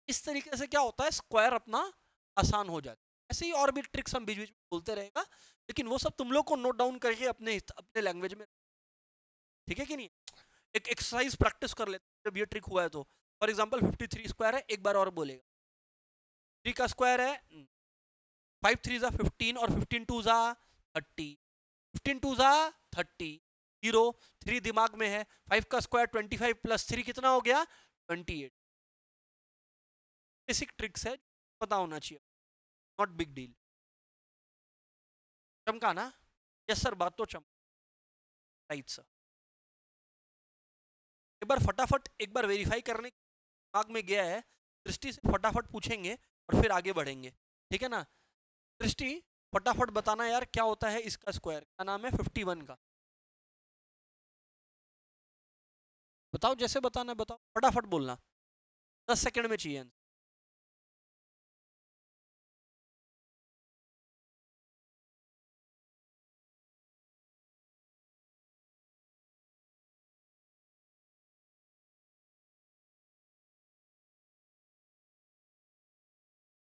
इस तरीके से क्या होता है, स्क्वायर अपना आसान हो जाता है। ऐसे ही और भी ट्रिक्स हम बीच बीच में बोलते रहेगा, लेकिन वो सब तुम लोग को नोट डाउन करके अपने अपने लैंग्वेज में, ठीक है कि नहीं। एक एक्सरसाइज प्रैक्टिस कर लेते जब ये ट्रिक हुआ है तो। फॉर एग्जांपल 53 स्क्वायर है, एक बार और बोलेगा, 3 का स्क्वायर है 5 3 जा 15 और 15 2 जा 30, 15 2 जा 30, 0 3 दिमाग में है, 5 का स्क्वायर 25 प्लस 3 कितना हो गया 28। बेसिक ट्रिक्स है, पता होना चाहिए, नॉट बिग डील। चमका ना, यस सर, बात तो चमका, राइट सर। एक बार फटाफट एक बार वेरीफाई करने दिमाग में गया है, दृष्टि से फटाफट पूछेंगे और फिर आगे बढ़ेंगे, ठीक है ना। दृष्टि फटाफट बताना यार, क्या होता है इसका स्क्वायर, क्या नाम है 51 का, बताओ, जैसे बताना है बताओ, फटाफट बोलना, 10 सेकंड में चाहिए।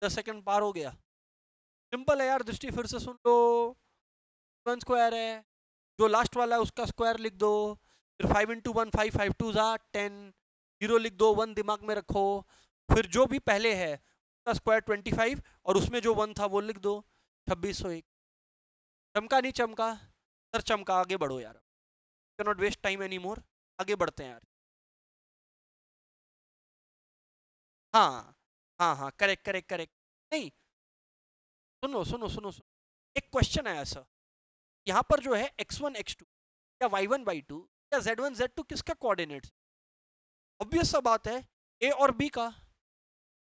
10 सेकंड पार हो गया। सिंपल है यार, दृष्टि फिर से सुन लो, 1 स्क्वायर है, जो लास्ट वाला है उसका स्क्वायर लिख दो, फिर 5 इंटू 1 5 5 2 जा 10, 0 लिख दो, 1 दिमाग में रखो, फिर जो भी पहले है उसका स्क्वायर 25 और उसमें जो 1 था वो लिख दो, 2601। चमका नहीं चमका, सर चमका, आगे बढ़ो यार, can not waste time any more, आगे बढ़ते हैं यार। हाँ हाँ हाँ, करेक्ट करेक्ट करेक्ट। नहीं, सुनो सुनो सुनो सुनो, एक क्वेश्चन है ऐसा, यहाँ पर जो है x1 x2 या y1 y2 या z1 z2 किसका कोऑर्डिनेट, ऑब्वियस सा बात है a और b का।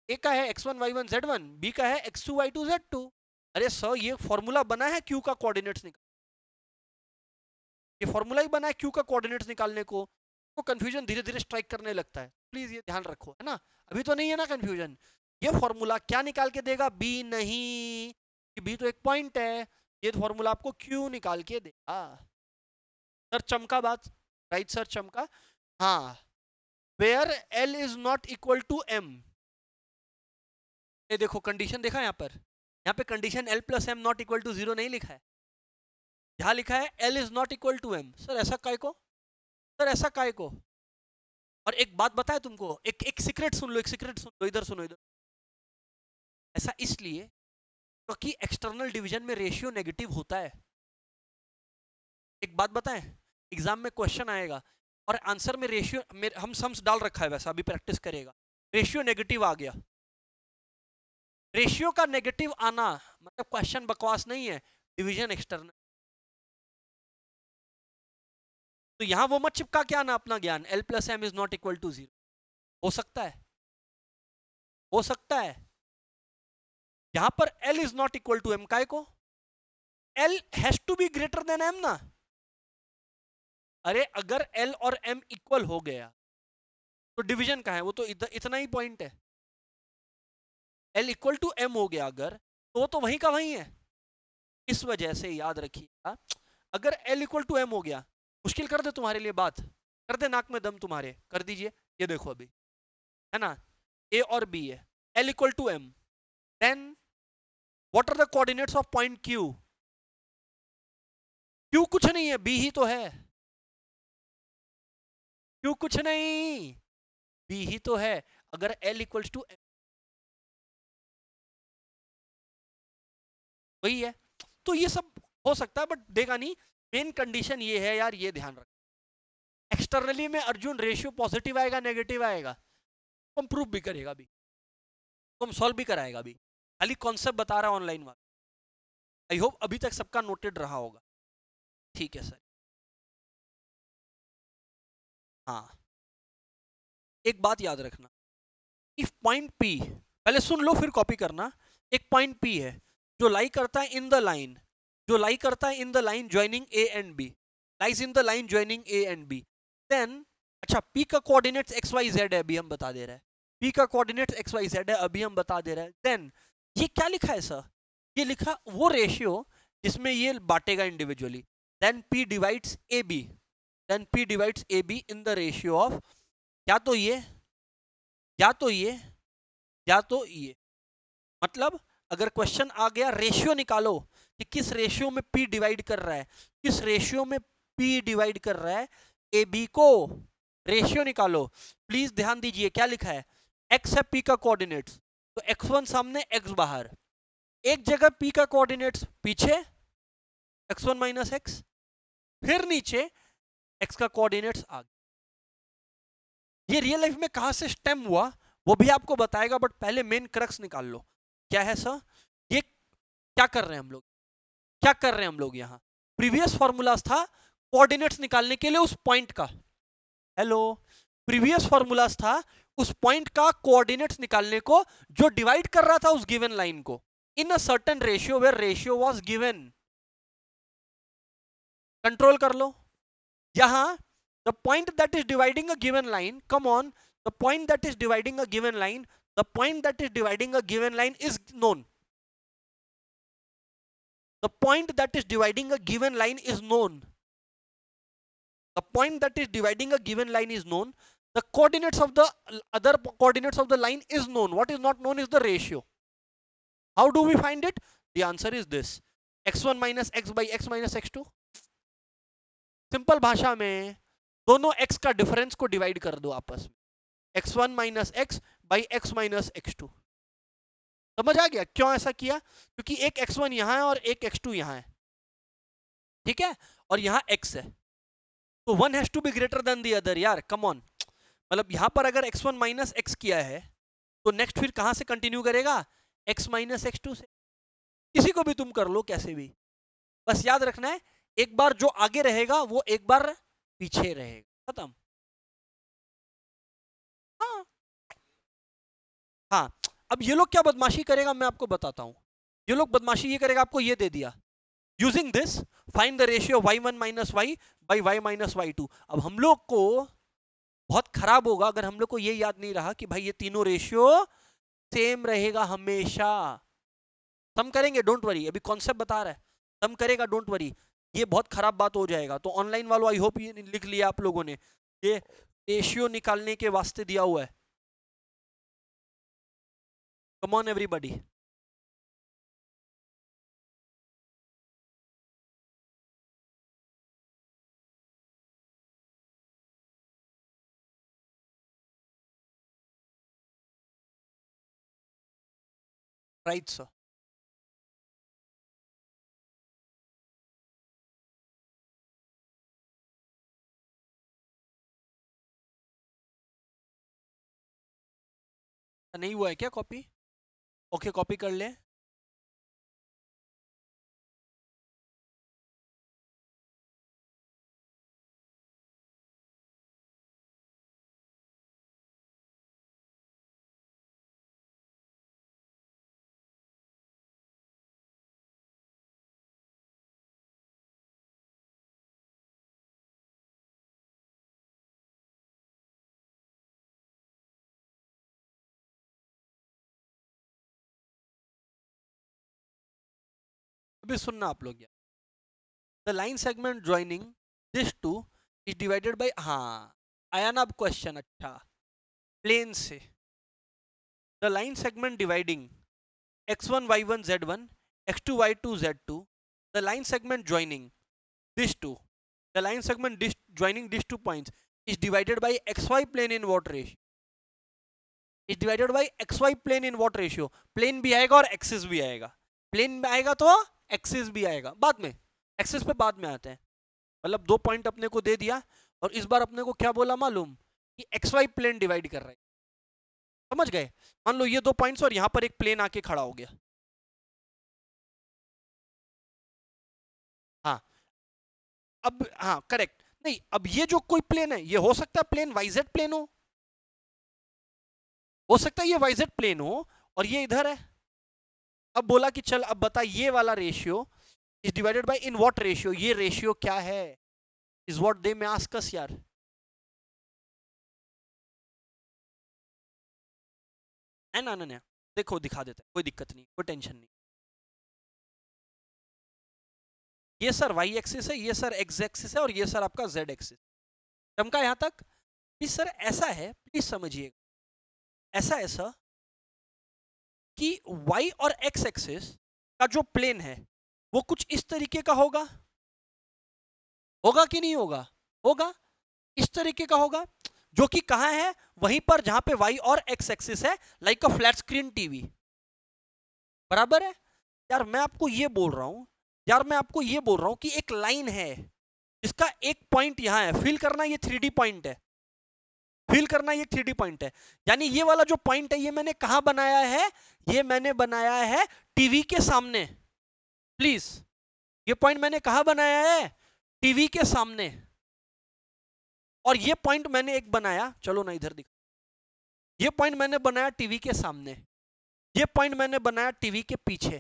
a का है x1 y1 z1, b का है x2 y2 z2। अरे सर, ये फॉर्मूला बना है q का कोऑर्डिनेट्स निकाल, ये फॉर्मूला ही बना है q का कोऑर्डिनेट्स निकालने को। तो कंफ्यूजन धीरे धीरे स्ट्राइक करने लगता है, प्लीज ये ध्यान रखो, है ना। अभी तो नहीं है ना कंफ्यूजन। ये फॉर्मूला क्या निकाल के देगा, b नहीं, b तो एक पॉइंट है, ये फॉर्मूला आपको q निकाल के देगा। सर चमका बात, राइट सर चमका। हाँ, where L is not equal to M, ये देखो कंडीशन देखा यहाँ पे condition L plus M not equal to 0 नहीं लिखा है, यहाँ लिखा है L is not equal to M. Sir ऐसा काय को, सर ऐसा काय को। और एक बात बताए तुमको, एक सीक्रेट सुन लो, एक सीक्रेट सुन लो, इधर सुनो इधर। ऐसा इसलिए क्योंकि एक्सटर्नल डिवीजन में रेशियो नेगेटिव होता है। एक बात बताएं, एग्जाम में क्वेश्चन आएगा और आंसर में रेशियो में हम सम्स डाल रखा है, वैसा अभी प्रैक्टिस करेगा, रेशियो नेगेटिव आ गया। रेशियो का नेगेटिव आना मतलब क्वेश्चन बकवास नहीं है, डिवीजन एक्सटर्नल। तो यहां वो मत चिपका के आना अपना ज्ञान, L plus M is not equal to 0। हो सकता है, हो सकता है यहां पर L is not equal to M, काय को, L has to be greater than M ना। अरे अगर एल और एम इक्वल हो गया तो डिवीजन कहां है, वो तो इतना ही पॉइंट है। L इक्वल टू M हो गया अगर, तो वहीं का वहीं है। इस वजह से याद रखिएगा, अगर L इक्वल टू M हो गया, मुश्किल कर दे तुम्हारे लिए बात, कर दे नाक में दम तुम्हारे, कर दीजिए। ये देखो अभी, है ना, A और B है, L equal to M, then what are the coordinates of point Q? Q कुछ नहीं है, B ही तो है। Q कुछ नहीं, B ही तो है। अगर L इक्वल टू M वही है, तो ये सब हो सकता है, बट देगा नहीं। मेन कंडीशन ये है यार, ये ध्यान रख, एक्सटर्नली में अर्जुन रेशियो पॉजिटिव आएगा नेगेटिव आएगा, तो हम प्रूव भी करेगा भी, तो हम सॉल्व भी कराएगा भी, खाली कॉन्सेप्ट बता रहा ऑनलाइन वाला। आई होप अभी तक सबका नोटेड रहा होगा। ठीक है सर। हाँ, एक बात याद रखना, इफ पॉइंट P, पहले सुन लो फिर कॉपी करना। एक पॉइंट P है जो लाई करता है इन द लाइन, जो लाई करता है in the line joining A and B, lies in the line joining A and B, then अच्छा P का कोऑर्डिनेट्स एक्स वाई जेड है, अभी हम बता दे रहे हैं। P का कोऑर्डिनेट्स एक्स वाई जेड है, अभी हम बता दे रहे हैं। देन ये क्या लिखा है सर? ये लिखा वो रेशियो जिसमें ये बांटेगा individually, then P divides AB, then P divides AB in the ratio of, या तो ये, या तो ये, या तो ये। मतलब अगर क्वेश्चन आ गया रेशियो निकालो कि किस रेशियो में P डिवाइड कर रहा है, किस रेशियो में P डिवाइड कर रहा है ए बी को, रेशियो निकालो। प्लीज ध्यान दीजिए क्या लिखा है, x है P का कोऑर्डिनेट्स, तो x1 सामने x बाहर, एक जगह P का कोऑर्डिनेट्स पीछे x1 माइनस एक्स, फिर नीचे x का कोऑर्डिनेट्स आगे। ये रियल लाइफ में कहां से स्टेम हुआ वो भी आपको बताएगा, बट पहले मेन क्रक्स निकाल लो। क्या है सर? ये क्या कर रहे हैं हम लोग, क्या कर रहे हैं हम लोग यहाँ? प्रीवियस फॉर्मूलाज था कोऑर्डिनेट्स निकालने के लिए उस पॉइंट का, हेलो, प्रीवियस फॉर्मूलाज था उस पॉइंट का कोऑर्डिनेट्स निकालने को, जो डिवाइड कर रहा था उस गिवन लाइन को in a certain ratio where ratio was given. Control कर लो यहां, the point that is dividing a given line, come on, the point that is dividing a given line, the point that is dividing a given line is known, the point that is dividing a given line is known, the point that is dividing a given line is known, the coordinates of the other coordinates of the line is known, what is not known is the ratio. How do we find it? The answer is this, x1 minus x by x minus x2। Simple भाषा में दोनों x का डिफरेंस को डिवाइड कर दो आपस में, x1 minus x by x minus x2। समझ आ गया क्यों ऐसा किया? क्योंकि एक x1 यहां है और एक x2 यहां है, ठीक है, और यहां x है, तो one has to be greater than the other यार, कम ऑन। मतलब यहां पर अगर x1 माइनस एक्स किया है, तो नेक्स्ट फिर कहां से कंटिन्यू करेगा, x माइनस x2 से। किसी को भी तुम कर लो कैसे भी, बस याद रखना है एक बार जो आगे रहेगा वो एक बार पीछे रहेगा, खत्म। हाँ, हाँ, अब ये लोग क्या बदमाशी करेगा मैं आपको बताता हूं। ये लोग बदमाशी ये करेगा, आपको ये दे दिया, using this find the ratio y1 minus y by y minus y two. अब हम लोग को बहुत खराब होगा अगर हम लोग को ये याद नहीं रहा कि भाई ये तीनों रेशियो सेम रहेगा हमेशा। सम करेंगे, डोंट वरी, अभी कॉन्सेप्ट बता रहा है, सम करेगा, डोंट वरी। ये बहुत खराब बात हो जाएगा, तो ऑनलाइन वालों आई होप ये लिख लिया आप लोगों ने, ये रेशियो निकालने के वास्ते दिया हुआ है। Come on everybody. Right sir. नहीं हुआ है क्या कॉपी? ओके, कॉपी कर ले। अभी सुनना आप लोग, the line segment joining this two is divided bye, हाँ आया ना अब क्वेश्चन, अच्छा प्लेन से the line segment dividing x1 y1 z1 x2 y2 z2, the line segment joining these two, the line segment joining these 2 points is divided by xy plane in what ratio, is divided by xy plane in what ratio, plane भी आएगा और एक्सिस भी आएगा, प्लेन में आएगा तो एक्सिस भी आएगा, बाद में एक्सिस पे बाद में आते हैं। मतलब 2 पॉइंट अपने को दे दिया और इस बार अपने को क्या बोला मालूम कि एक्स वाई प्लेन डिवाइड कर रहा है, समझ गए। मान लो ये 2 पॉइंट्स और यहां पर एक प्लेन आके खड़ा हो गया, हाँ अब हाँ करेक्ट, नहीं अब ये जो कोई प्लेन है ये हो सकता है प्लेन वाईजेड प्लेन हो सकता है ये वाईजेड प्लेन हो और ये इधर है। अब बोला कि चल अब बता ये वाला ratio is divided bye in what ratio, ये रेशियो क्या है, इज व्हाट दे में आस्क अस यार। है ना ना, देखो दिखा देते हैं, कोई दिक्कत नहीं, कोई टेंशन नहीं। ये सर वाई एक्सिस है, ये सर एक्स एक्सिस है और ये सर आपका जेड एक्सिस। चमका यहां तक कि सर ऐसा है, प्लीज समझिए, ऐसा ऐसा कि y और x एक्सिस का जो प्लेन है वो कुछ इस तरीके का होगा, होगा कि नहीं होगा, होगा इस तरीके का होगा, जो कि कहां है, वहीं पर जहां पे y और x एक्सिस है, like a flat screen TV, बराबर है। यार मैं आपको ये बोल रहा हूं, यार मैं आपको ये बोल रहा हूं कि एक लाइन है जिसका एक पॉइंट यहां है, फील करना ये 3D पॉइंट है, फील करना ये 3D पॉइंट है, यानी ये वाला जो पॉइंट है ये मैंने कहां बनाया है, ये मैंने बनाया है टीवी के सामने, प्लीज ये पॉइंट मैंने कहां बनाया है, टीवी के सामने। और ये पॉइंट मैंने एक बनाया, चलो ना इधर दिखा, ये पॉइंट मैंने बनाया टीवी के सामने, ये पॉइंट मैंने बनाया टीवी के पीछे,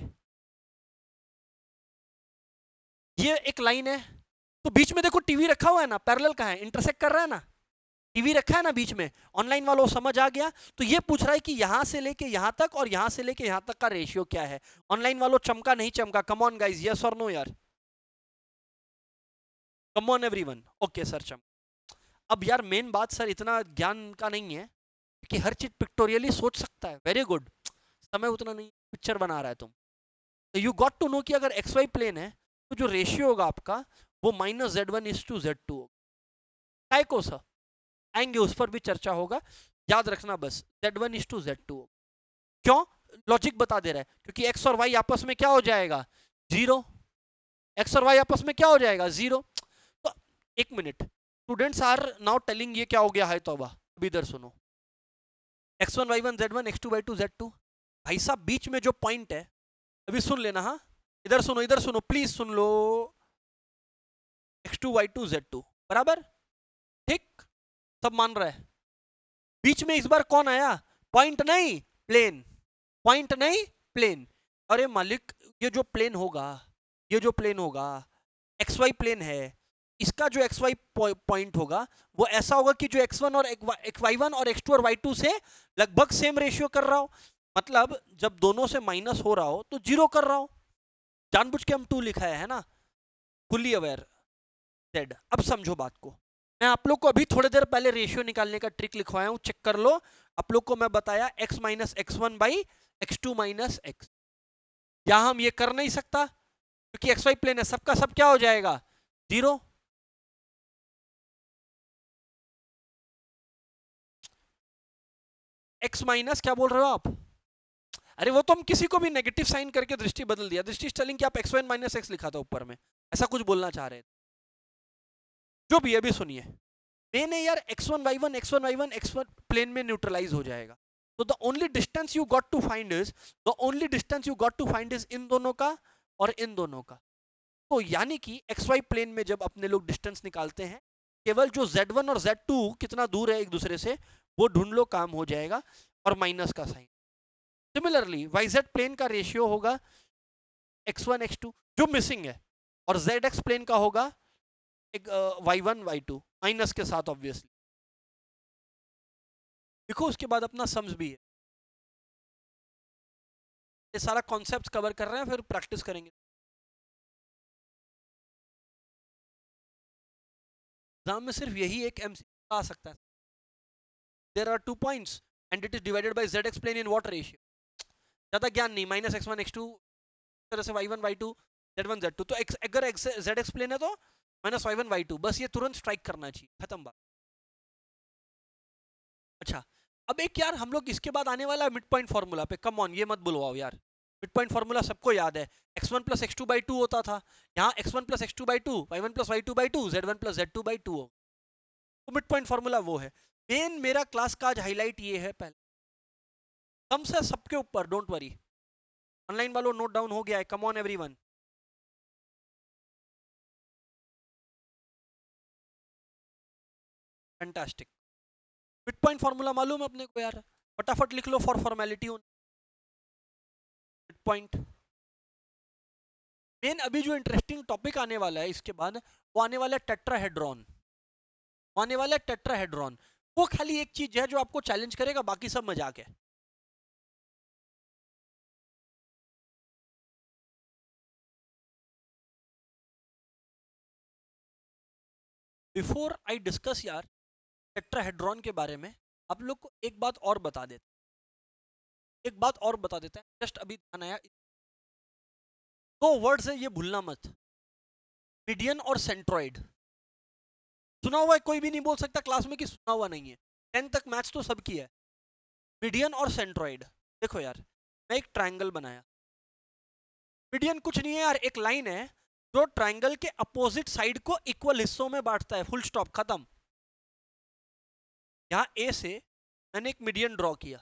ये एक लाइन है, तो बीच में देखो टीवी रखा हुआ है ना, पैरेलल का है, इंटरसेक्ट कर रहा है ना, टीवी रखा है ना बीच में, ऑनलाइन वालों समझ आ गया। तो ये पूछ रहा है कि यहां से लेके यहां तक और यहां से लेके यहां तक का रेशियो क्या है, ऑनलाइन वालों चमका नहीं चमका, कम ऑन गाइस, यस और नो यार, come on everyone, okay sir चम। अब यार मेन बात सर इतना ज्ञान का नहीं है कि हर चीज पिक्टोरियली सोच सकता है, वेरी गुड, समय उतना नहीं, पिक्चर बना रहा है तुम, तो यू गॉट टू नो कि अगर एक्स वाई प्लेन है तो जो रेशियो होगा आपका वो -z1:z2 होगा, काय को सर आएंगे उस पर भी चर्चा होगा, याद रखना बस z1:z2, क्यों, लॉजिक बता दे रहा है, क्योंकि एक्स और वाई आपस में क्या हो जाएगा, जीरो, एक्स और वाई आपस में क्या हो जाएगा, जीरो। तो एक minute, students are now telling ये क्या हो गया है, तौबा अभी इधर सुनो, x1 y1 z1 x2 y2 z2, भाई साहब बीच में जो पॉइंट है, अभी सुन लेना, हाँ इधर सुनो please soon low, x2 y2 z2 बराबर, ठीक, सब मान रहा है, बीच में इस बार कौन आया, पॉइंट नहीं प्लेन, पॉइंट नहीं प्लेन, अरे मालिक ये जो प्लेन होगा, ये जो प्लेन होगा एक्स वाई प्लेन है, इसका जो एक्स वाई पॉइंट होगा वो ऐसा होगा कि जो x1 और एक्स वाई वन और x2 और y2 से लगभग सेम रेशियो कर रहा हो, मतलब जब दोनों से माइनस हो रहा हो तो जीरो कर रहा हो, जानबूझ के हम 2 लिखा है ना, फुल्ली अवेयर जेड। अब समझो बात को, मैं आप लोग को अभी थोड़ी देर पहले रेशियो निकालने का ट्रिक लिखवाया हूं, चेक कर लो, आप लोग को मैं बताया x minus x1 by x2 minus x, यहां हम ये कर नहीं सकता क्योंकि एक्स वाई प्लेन है, सबका सब क्या हो जाएगा, जीरो। एक्स माइनस क्या बोल रहे हो आप, अरे वो तो हम किसी को भी नेगेटिव साइन करके दृष्टि बदल दिया, दृष्टि स्टेलिंग कि आप एक्स वन माइनस एक्स लिखा था ऊपर में, ऐसा कुछ बोलना चाह रहे थे, जो भी अभी सुनिए, मेन है यार x1 y1 x1 प्लेन में न्यूट्रलाइज हो जाएगा, तो the only distance you got to find is, the only distance you got to find is in दोनों का और इन दोनों का, तो यानी कि एक्स वाई प्लेन में जब अपने लोग डिस्टेंस निकालते हैं, केवल जो z1 और z2 कितना दूर है एक दूसरे से वो ढूंढ लो, काम हो जाएगा, और माइनस का sign. Similarly y z plane का रेशियो होगा x1 x2 जो मिसिंग है, और जेड एक्स प्लेन का होगा एक y1 y2 माइनस के साथ ऑब्वियसली। देखो उसके बाद अपना सम्स भी है, ये सारा कॉन्सेप्ट कवर कर रहे हैं, फिर प्रैक्टिस करेंगे। एग्जाम में सिर्फ यही एक एमसीक्यू आ सकता है, there are 2 points and it is divided by z explain in what ratio. ज्यादा ज्ञान नहीं, -x1 x2 तरह से y1 y2 z1 z2, तो अगर z एक्सप्लेन है तो -y1 y2, बस ये तुरंत स्ट्राइक करना चाहिए, खत्म बात। अच्छा, अब एक यार हम लोग इसके बाद आने वाला है मिड पॉइंट फॉर्मूला पे, कम ऑन ये मत बुलवाओ यार। मिड पॉइंट फॉर्मूला सबको याद है, x1 plus x two by two होता था, यहाँ x1 plus x two by two, y1 plus y two by two, z1 plus z2 by two हो, तो मिड पॉइंट फॉर्मूला वो है। मेन मेरा क्लास का आज हाईलाइट ये है, पहले कम से सबके ऊपर, डोंट वरी, ऑनलाइन वालों नोट डाउन हो गया है, come on everyone. Fantastic. Mid point formula मालूम है अपने को यार, फटाफट लिख लो फॉर फॉर्मेलिटी। मिड पॉइंट मेन अभी जो इंटरेस्टिंग टॉपिक आने वाला है इसके बाद, वो आने वाला है टेट्राहेड्रॉन, आने वाला है टेट्राहेड्रॉन। वो खाली एक चीज है जो आपको चैलेंज करेगा, बाकी सब मजाक है। बिफोर आई डिस्कस यार टेट्राहेड्रॉन के बारे में, आप लोग को एक बात और बता देते, एक बात और बता देता है, जस्ट अभी ध्यान आया। दो वर्ड्स है, ये भूलना मत, मीडियन और सेंट्रॉइड। सुना हुआ है, कोई भी नहीं बोल सकता क्लास में कि सुना हुआ नहीं है, 10 तक मैथ्स तो सबकी है। मीडियन और सेंट्रॉइड, देखो यार, मैं एक ट्रायंगल बनाया, मीडियन कुछ नहीं है यार, एक लाइन है जो ट्रायंगल के अपोजिट साइड को इक्वल हिस्सों में बांटता है, फुल स्टॉप, खत्म। यहाँ ए से मैंने एक मीडियन ड्रॉ किया,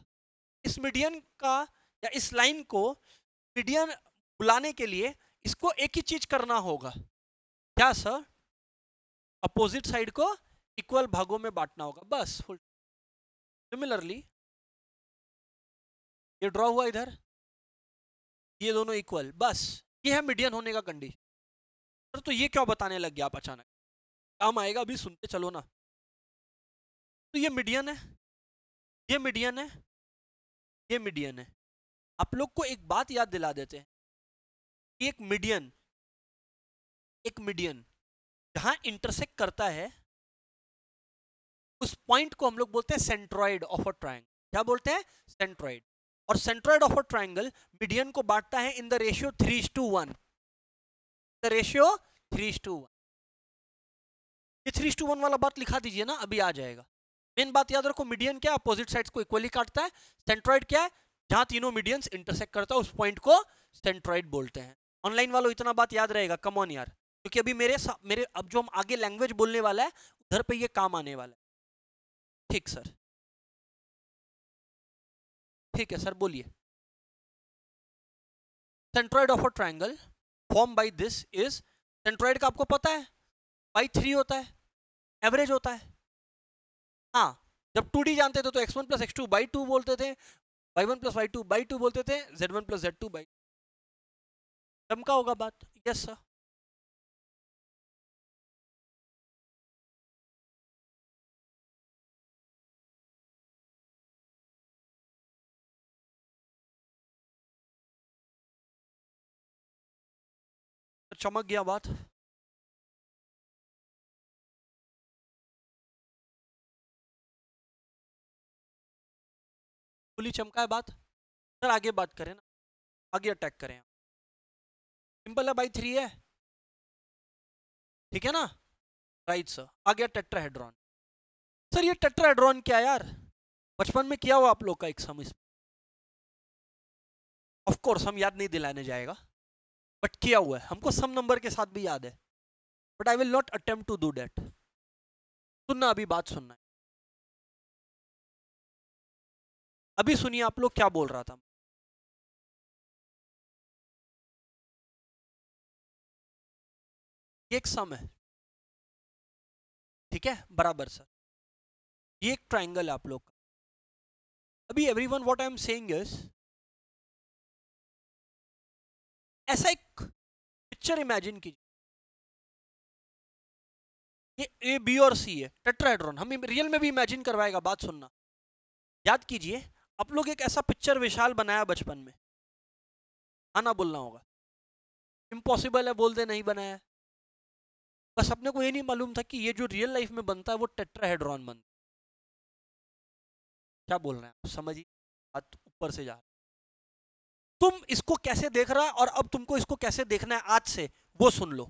इस मीडियन का या इस लाइन को मीडियन बुलाने के लिए इसको एक ही चीज करना होगा, क्या सर? अपोजिट साइड को इक्वल भागों में बांटना होगा, बस फुल। सिमिलरली ये ड्रॉ हुआ इधर, ये दोनों इक्वल, बस ये है मीडियन होने का कंडीशन। तो ये क्या बताने लग गया आप अचानक, काम आएगा, अभी सुनते चलो ना। तो ये मीडियन है, ये मीडियन है, ये मीडियन है। आप लोग को एक बात याद दिला देते हैं कि एक मीडियन जहां इंटरसेक्ट करता है, उस पॉइंट को हम लोग बोलते हैं सेंट्रॉइड ऑफ अ ट्रायंगल। क्या बोलते हैं? सेंट्रॉइड। और centroid of a triangle median को बांटता है in the ratio 3:1, the ratio 3:1। ये 3:1 वाला बात लिखा दीजिए ना, अभी आ जाएगा। मेन बात याद रखो, मीडियन क्या, अपोजिट साइड्स को इक्वली काटता है। सेंट्रॉइड क्या है, जहां तीनों मीडियंस इंटरसेक्ट करता है, उस पॉइंट को सेंट्रॉइड बोलते हैं। ऑनलाइन वालों इतना बात याद रहेगा, कम ऑन यार, क्योंकि अभी मेरे अब जो हम आगे लैंग्वेज बोलने वाला है, उधर पे ये काम आने वाला है। ठीक सर, ठीक है सर, बोलिए। Centroid of a triangle form by this is, centroid का आपको पता है बाई 3 होता है, एवरेज होता है। हाँ, जब 2D जानते थे तो x1 plus x two by two बोलते थे, y1 plus y two by two बोलते थे, z1 प्लस z2 बाई, चमका होगा बात, यस सर। चमक गया बात। फुली चमका है बात सर, आगे बात करें ना, आगे अटैक करें। सिंपल है, बाई 3 है, ठीक है ना? राइट सर, आ गया टेट्राहेड्रॉन। सर ये टेट्राहेड्रॉन क्या है यार, बचपन में किया हुआ आप लोग का एक सम, इसमें ऑफ कोर्स हम याद नहीं दिलाने जाएगा, बट किया हुआ है, हमको सम नंबर के साथ भी याद है, but I will not attempt to do that. सुनना, अभी बात सुनना है, अभी सुनिए आप लोग क्या बोल रहा था। ये एक सम है, ठीक है, बराबर सर, ये एक ट्राइंगल है आप लोग का। अभी everyone what I am saying is, ऐसा एक पिक्चर इमेजिन कीजिए, ये ए बी और सी है, टेट्राहेड्रॉन, हम रियल में भी इमेजिन करवाएगा, बात सुनना। याद कीजिए, आप लोग एक ऐसा पिक्चर विशाल बनाया बचपन में, आना बोलना होगा, इम्पॉसिबल है बोल दे नहीं बनाया, बस अपने को ये नहीं मालूम था कि ये जो रियल लाइफ में बनता है वो टेट्राहेड्रॉन बनता है। क्या बोल रहे हैं आप, समझिए बात ऊपर से जा रहा है। तुम इसको कैसे देख रहा है और अब तुमको इसको कैसे देखना है आज से, वो सुन लो।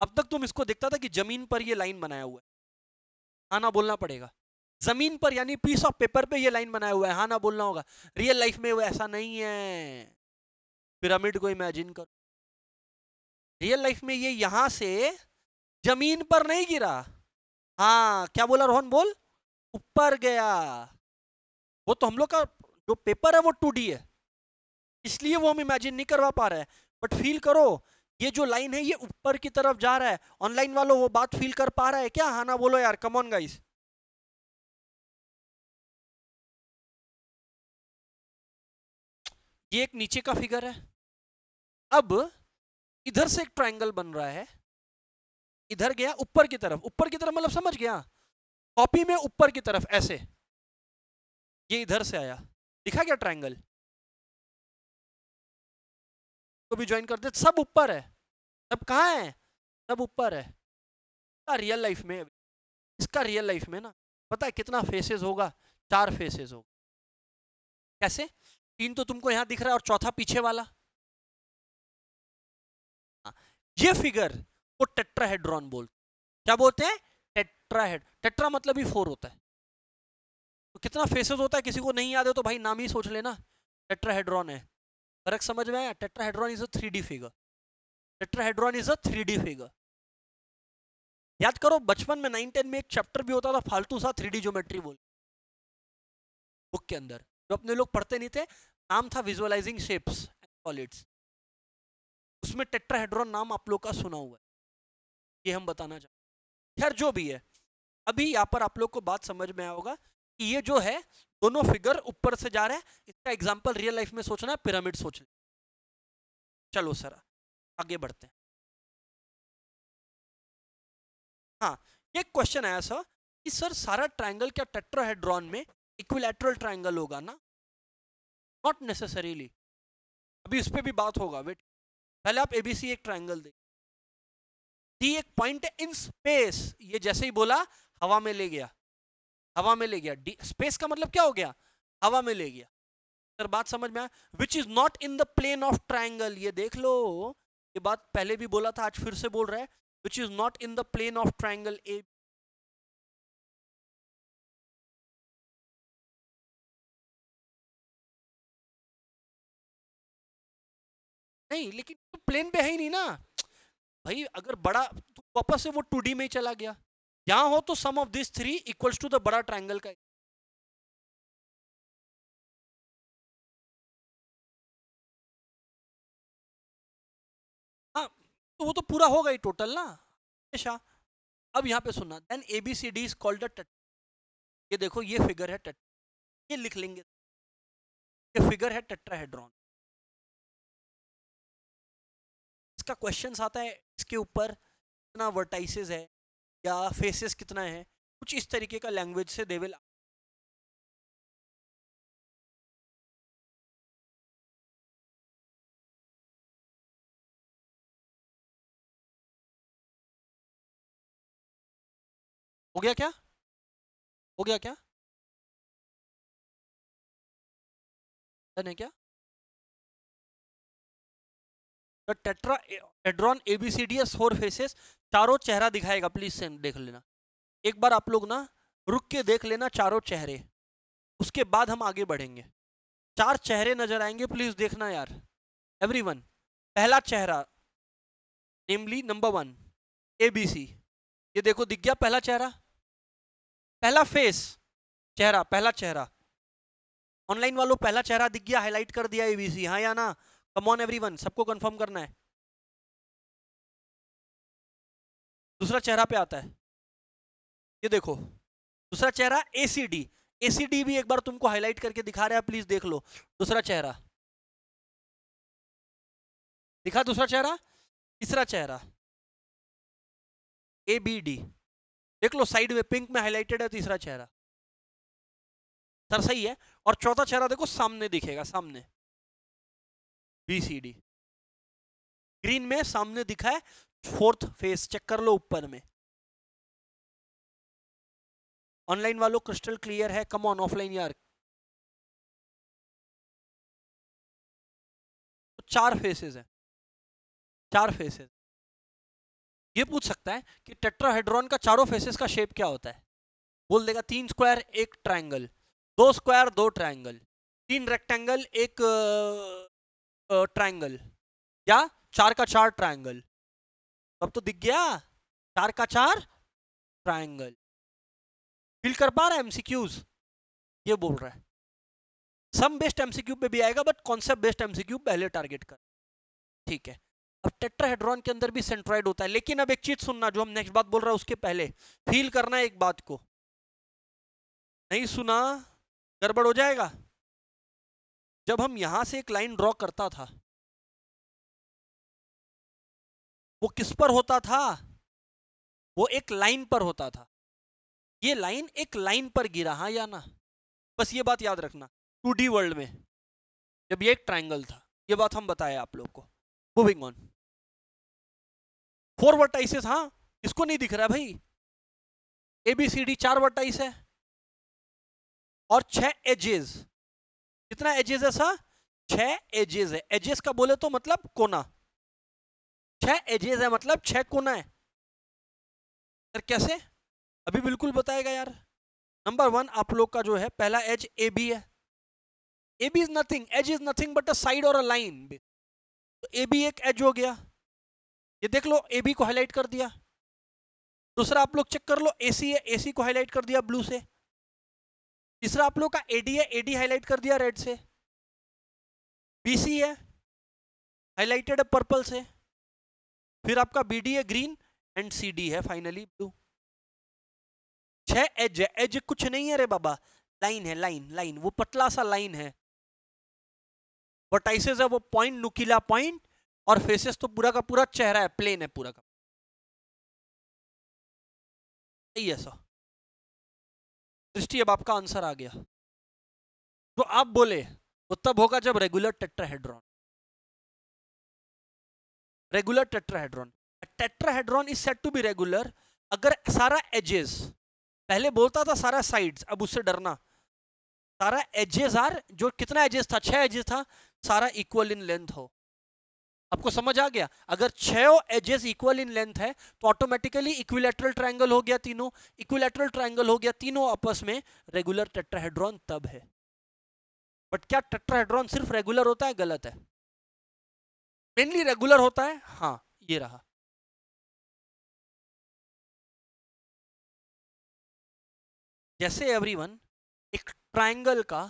अब तक तुम इसको देखता था कि जमीन पर ये लाइन बनाया हुआ है, हाँ ना बोलना पड़ेगा। जमीन पर यानी पीस ऑफ पेपर पे ये लाइन बनाया हुआ है, हाँ ना बोलना होगा। रियल लाइफ में वो ऐसा नहीं है। पिरामिड को इमेजिन करो, रियल लाइफ में ये यहां से जमीन पर नहीं गिरा। हाँ क्या बोला रोहन, बोल, ऊपर गया। वो तो हम लोग का जो पेपर है वो 2D है, इसलिए वो हम इमेजिन नहीं करवा पा रहे हैं। बट फील करो, ये जो लाइन है ये ऊपर की तरफ जा रहा है। ऑनलाइन वालों वो बात फील कर पा रहा है क्या, हाँ ना बोलो यार, कम ऑन गाइस। ये एक नीचे का फिगर है। अब इधर से एक ट्रायंगल बन रहा है, इधर गया ऊपर की तरफ, ऊपर की तरफ मतलब समझ गया, कॉपी में ऊपर की तरफ ऐसे, ये इधर से आया, दिखा क्या ट्रायंगल, को भी ज्वाइन कर दे, सब ऊपर है। सब कहाँ है, सब ऊपर है। रियल लाइफ में, इसका रियल लाइफ में ना, पता है कितना फेसेस होगा, 4 फेसेस होगा। कैसे, 3 तो तुमको यहां दिख रहा है और चौथा पीछे वाला। हाँ, ये फिगर को टेट्राहेड्रॉन बोलते, क्या बोलते हैं, टेट्राहेड, टेट्रा मतलब ही 4 होता है। तो कितना फेसेस होता है किसी को नहीं याद है तो भाई नाम ही सोच लेना, टेट्राहेड्रॉन है। फर्क समझ में आया, tetrahedron is a 3D figure, tetrahedron is a 3D figure. याद करो बचपन में 9-10 में एक चैप्टर भी होता था फालतू सा 3D ज्योमेट्री बोल, बुक के अंदर, जो अपने लोग पढ़ते नहीं थे, नाम था विजुअलाइजिंग शेप्स एंड सॉलिड्स। उसमें टेट्राहेड्रॉन नाम आप लोग का सुना हुआ है, ये हम बताना चाहते हैं। खैर जो भी है, अभी यहाँ पर आप लोग को बात समझ में आया होगा कि ये जो है दोनों फिगर ऊपर से जा रहे हैं। इसका एग्जांपल रियल लाइफ में सोचना है, पिरामिड सोच ले। चलो सर आगे बढ़ते हैं। हाँ, एक क्वेश्चन आया सर कि सर सारा ट्रायंगल क्या टेट्राहेड्रॉन में इक्विलैटरल ट्रायंगल होगा ना? नॉट नेसेसरीली, अभी इस पे भी बात होगा, वेट। पहले आप एबीसी एक ट्रायंगल देखिए, डी एक पॉइंट इन स्पेस, ये जैसे ही बोला हवा में ले गया, हवा में ले गया। डी स्पेस का मतलब क्या हो गया, हवा में ले गया। सर बात समझ में आया, which is not in the plane of triangle, ये देख लो, ये बात पहले भी बोला था आज फिर से बोल रहा है, which is not in the plane of triangle A. नहीं लेकिन तो प्लेन पे है ही नहीं ना भाई, अगर बड़ा तो वापस से वो 2D में ही चला गया। यहां हो तो sum of this 3 equals to the बड़ा ट्रायंगल का। हाँ, तो वो तो पूरा होगा ही टोटल ना हमेशा। अब यहाँ पे सुनना, then ABCD is called the, ये देखो ये फिगर है ये लिख लेंगे, ये फिगर है टेट्राहेड्रॉन। इसका क्वेश्चंस आता है इसके ऊपर कितना वर्टाइसेस है या फेसेस कितना है, कुछ इस तरीके का लैंग्वेज से दे विल। हो गया क्या, हो गया क्या, डन है क्या? The tetrahedron ABCD has 4 faces, चारों चेहरा दिखाएगा, प्लीज से देख लेना। एक बार आप लोग ना रुक के देख लेना चारों चेहरे, उसके बाद हम आगे बढ़ेंगे। 4 चेहरे नजर आएंगे, प्लीज देखना यार एवरीवन। पहला चेहरा, नेमली नंबर 1 ABC, ये देखो दिख गया पहला चेहरा, पहला फेस, चेहरा, पहला चेहरा। ऑनलाइन वालों पहला चेहरा दिख गया, हाईलाइट कर दिया ABC, हाँ या ना? कम ऑन एवरीवन, सबको कंफर्म करना है। दूसरा चेहरा पे आता है, ये देखो दूसरा चेहरा ACD, ACD भी एक बार तुमको हाईलाइट करके दिखा रहा है, प्लीज देख लो दूसरा चेहरा, दिखा दूसरा चेहरा। तीसरा चेहरा ABD, देख लो साइड में पिंक में हाईलाइटेड है तीसरा चेहरा, सर सही है। और चौथा चेहरा देखो सामने दिखेगा, सामने BCD, ग्रीन में सामने दिखा है। फोर्थ फेस चेक कर लो ऊपर में। ऑनलाइन वालों क्रिस्टल क्लियर है, कम ऑन ऑफलाइन यार। तो 4 फेसेस है, 4 फेसेस। ये पूछ सकता है कि टेट्राहेड्रॉन का चारों फेसेस का शेप क्या होता है। बोल देगा 3 square 1 triangle, 2 square 2 triangle, 3 rectangle 1 triangle, या 4 का 4 ट्रायंगल। अब तो दिख गया, 4 का 4 ट्रायंगल। फील कर पा रहा है एमसीक्यूज, ये बोल रहा है। सम बेस्ड एमसीक्यू पे भी आएगा, बट कॉन्सेप्ट बेस्ड एमसीक्यू पहले टारगेट कर। ठीक है। अब टेट्राहेड्रॉन के अंदर भी सेंट्रॉइड होता है, लेकिन अब एक चीज सुनना, जो हम नेक्स्ट बात बोल रहा है उसके पहले फील करना है एक बात को। नहीं सुना गड़बड़ हो जाएगा। जब हम यहां से एक लाइन ड्रॉ करता था, वो किस पर होता था? वो एक लाइन पर होता था। ये लाइन एक लाइन पर गिरा, हाँ या ना? बस ये बात याद रखना। 2D वर्ल्ड में जब ये एक ट्राइंगल था, ये बात हम बताए आप लोग को। Moving on. 4 वर्टाइसेस, हाँ इसको नहीं दिख रहा भाई। ABCD 4 वर्टाइस है और 6 एजेस। कितना एजेस है सा? 6 एजेस है। एजेस का बोले तो मतलब कोना। 6 एजेस है मतलब 6 कोना है। यार कैसे? अभी बिल्कुल बताएगा यार। नंबर 1 आप लोग का जो है पहला एज AB है। AB is nothing, edge is nothing but a side और अ लाइन। तो AB एक एज हो गया, ये देख लो AB को हाईलाइट कर दिया। दूसरा आप लोग चेक कर लो AC है, AC को हाईलाइट कर दिया ब्लू से। तीसरा आप लोग का AD है, AD हाईलाइट कर दिया रेड से। BC है, हाईलाइटेड है पर्पल से। फिर आपका BD है ग्रीन, एंड CD है फाइनली ब्लू। 6 एज है। एज कुछ नहीं है रे बाबा, लाइन है, लाइन लाइन, वो पतला सा लाइन है। वर्टाइसेस है वो पॉइंट, नुकीला पॉइंट। और फेसेस तो पूरा का पूरा चेहरा है, प्लेन है पूरा का। यही ऐसा दृष्टि। अब आपका आंसर आ गया। तो आप बोले वो तब होगा जब regular tetrahedron, regular tetrahedron. Tetrahedron is said to be regular अगर सारा एजेस, पहले बोलता था सारा साइड्स, अब उससे डरना। सारा एजेस आर, जो कितना एजेस था, 6 एजेस था, सारा इक्वल इन लेंथ हो। आपको समझ आ गया? अगर 6 एजेस इक्वल इन लेंथ है तो ऑटोमेटिकली इक्विलैटरल ट्रायंगल हो गया तीनों। इक्विलैटरल ट्रायंगल हो गया तीनों आपस में, रेगुलर टेट्राहेड्रॉन तब है। बट क्या टेट्राहेड्रॉन सिर्फ रेगुलर होता है? गलत है। मेनली रेगुलर होता है, हाँ ये रहा। जैसे एवरीवन एक ट्रायंगल का,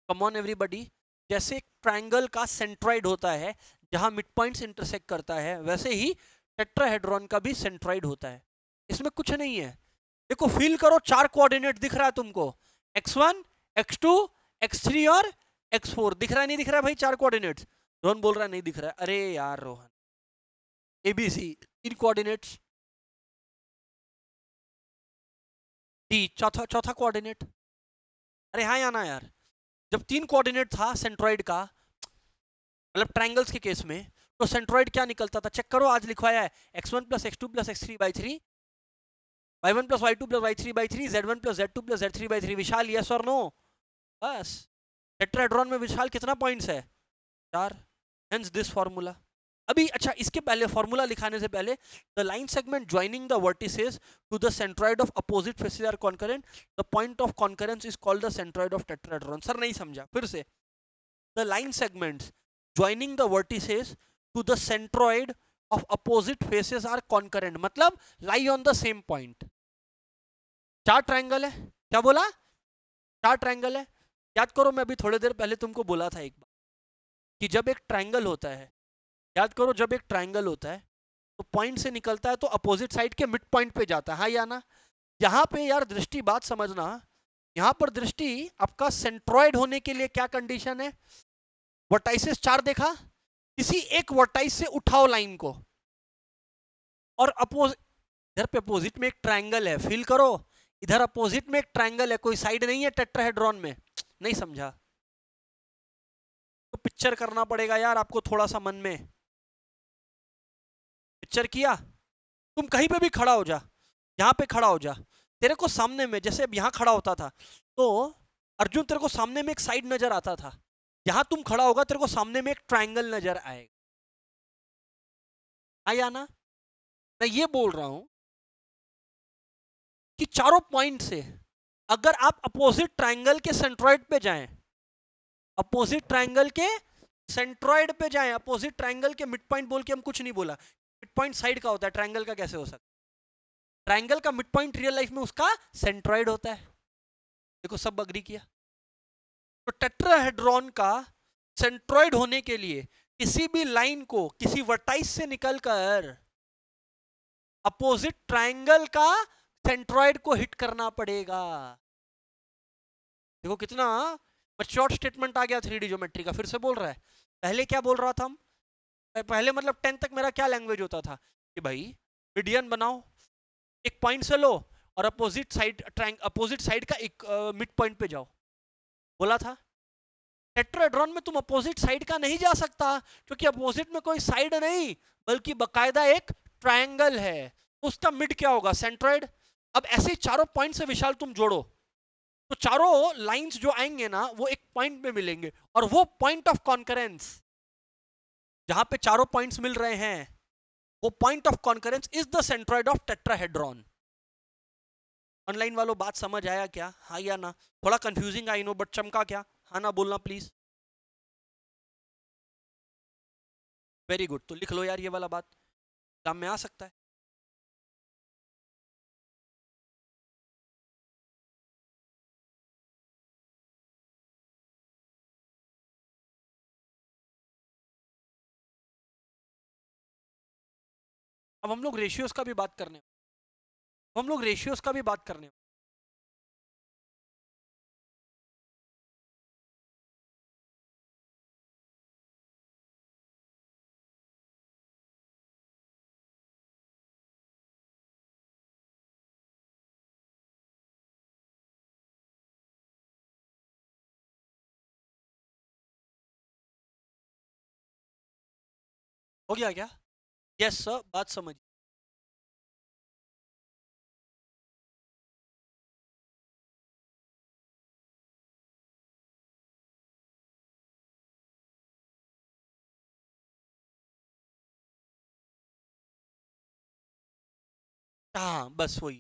कम ऑन एवरीबॉडी, जैसे एक ट्रायंगल का सेंट्रॉइड होता है जहां मिड पॉइंट्स इंटरसेक्ट करता है, वैसे ही टेट्राहेड्रॉन का भी सेंट्रॉइड होता है। इसमें कुछ नहीं है। देखो फील करो, 4 कोऑर्डिनेट दिख रहा है तुमको, x1 x2 x3 और x4। दिख रहा है नहीं दिख रहा है भाई? 4 कोऑर्डिनेट्स। रोहन बोल रहा है नहीं दिख रहा है। अरे यार रोहन, ABC 3 कोऑर्डिनेट्स, D चौथा चौथा कोऑर्डिनेट। अरे हाँ या ना यार? जब 3 कोऑर्डिनेट था सेंट्रॉइड का, मतलब ट्रायंगल्स के केस में, तो सेंट्रॉइड क्या निकलता था? चेक करो, आज लिखवाया है x1 plus x2 plus x3/3, y1 plus y2 plus y3/3, z1 plus z2 plus z3/3। Vishal yes और नो? बस। टेट्राहेड्रॉन में विशाल कितना पॉइंट्स है? 4। Hence this formula. अभी अच्छा, इसके पहले फॉर्मूला लिखाने से पहले, the line segment joining the vertices to the centroid of opposite faces are concurrent, the point of concurrence is called the centroid of tetrahedron. Sir नहीं समझा, फिर से। The line segments joining the vertices to the centroid of opposite faces are concurrent, मतलब lie on the same point. 4 triangle है, क्या बोला? 4 ट्रायंगल है। याद करो, मैं अभी थोड़ी देर पहले तुमको बोला था एक बार, कि जब एक ट्रायंगल होता है, याद करो जब एक ट्रायंगल होता है तो पॉइंट से निकलता है तो अपोजिट साइड के मिड पॉइंट पे जाता है, हाँ या ना? यहाँ पे यार दृष्टि, बात समझना, यहाँ पर दृष्टि आपका सेंट्रॉइड होने के लिए क्या कंडीशन है? वर्टाइसेस 4 देखा, किसी एक वर्टाइस से उठाओ लाइन को, और अपोजिट, इधर पे अपोजिट में एक ट्रायंगल है, फील करो, इधर अपोजिट में एक ट्रायंगल है, कोई साइड नहीं है टेट्राहेड्रॉन में। नहीं समझा तो पिक्चर करना पड़ेगा यार आपको थोड़ा सा मन में। पिक्चर किया? तुम कहीं पे भी खड़ा हो जा, यहाँ पे खड़ा हो जा, तेरे को सामने में, जैसे अब यहाँ खड़ा होता था तो अर्जुन तेरे को सामने में एक साइड नजर आता था, यहाँ तुम खड़ा होगा तेरे को सामने में एक ट्रायंगल नजर आएगा। आया ना? मैं ये बोल रहा हूं कि चारों पॉइंट से अगर आप अपोजिट ट्रायंगल के सेंट्रॉइड पे जाएं, अपोजिट ट्रायंगल के सेंट्रॉइड पे जाएं, अपोजिट ट्रायंगल के मिड पॉइंट बोल के हम कुछ नहीं बोला, मिड पॉइंट साइड का होता है, ट्रायंगल का कैसे हो सकता है? ट्रायंगल का मिड पॉइंट रियल लाइफ में उसका सेंट्रॉइड होता है। देखो सब अग्री किया। तो टेट्राहेड्रॉन का सेंट्रॉइड होने के लिए किसी भी लाइन को किसी वर्टाइस से निकलकर अपोजिट ट्रायंगल का सेंट्रॉइड को हिट करना पड़ेगा। देखो कितना शॉर्ट स्टेटमेंट आ गया 3D ज्योमेट्री का, फिर से बोल रहा है। पहले क्या बोल रहा था हम, पहले मतलब 10 तक मेरा क्या लैंग्वेज होता था कि भाई मीडियन बनाओ, एक पॉइंट से लो और अपोजिट साइड का एक मिड पॉइंट पे जाओ, बोला था। टेट्राहेड्रॉन में तुम अपोजिट साइड का नहीं जा सकता, क्योंकि अपोजिट में कोई साइड नहीं बल्कि बकायदा एक ट्रायंगल है, तो उसका मिड क्या होगा? सेंट्रॉइड। अब ऐसे ही चारों पॉइंट से विशाल तुम जोड़ो तो चारों लाइंस जो आएंगे ना वो एक पॉइंट में मिलेंगे, और वो पॉइंट ऑफ कॉन्करेंस जहां पे चारों पॉइंट्स मिल रहे हैं, वो point of concurrence is the centroid of tetrahedron. Online वालों बात समझ आया क्या? हाँ या ना? थोड़ा कंफ्यूजिंग आई नो, बट चमका क्या? हाँ ना बोलना प्लीज। वेरी गुड, तो लिख लो यार, ये वाला बात काम में आ सकता है। अब हम लोग रेशियोज का भी बात करने, अब हम लोग रेशियोज का भी बात करने। हो गया क्या? यस सर, बात समझ। हाँ बस वही,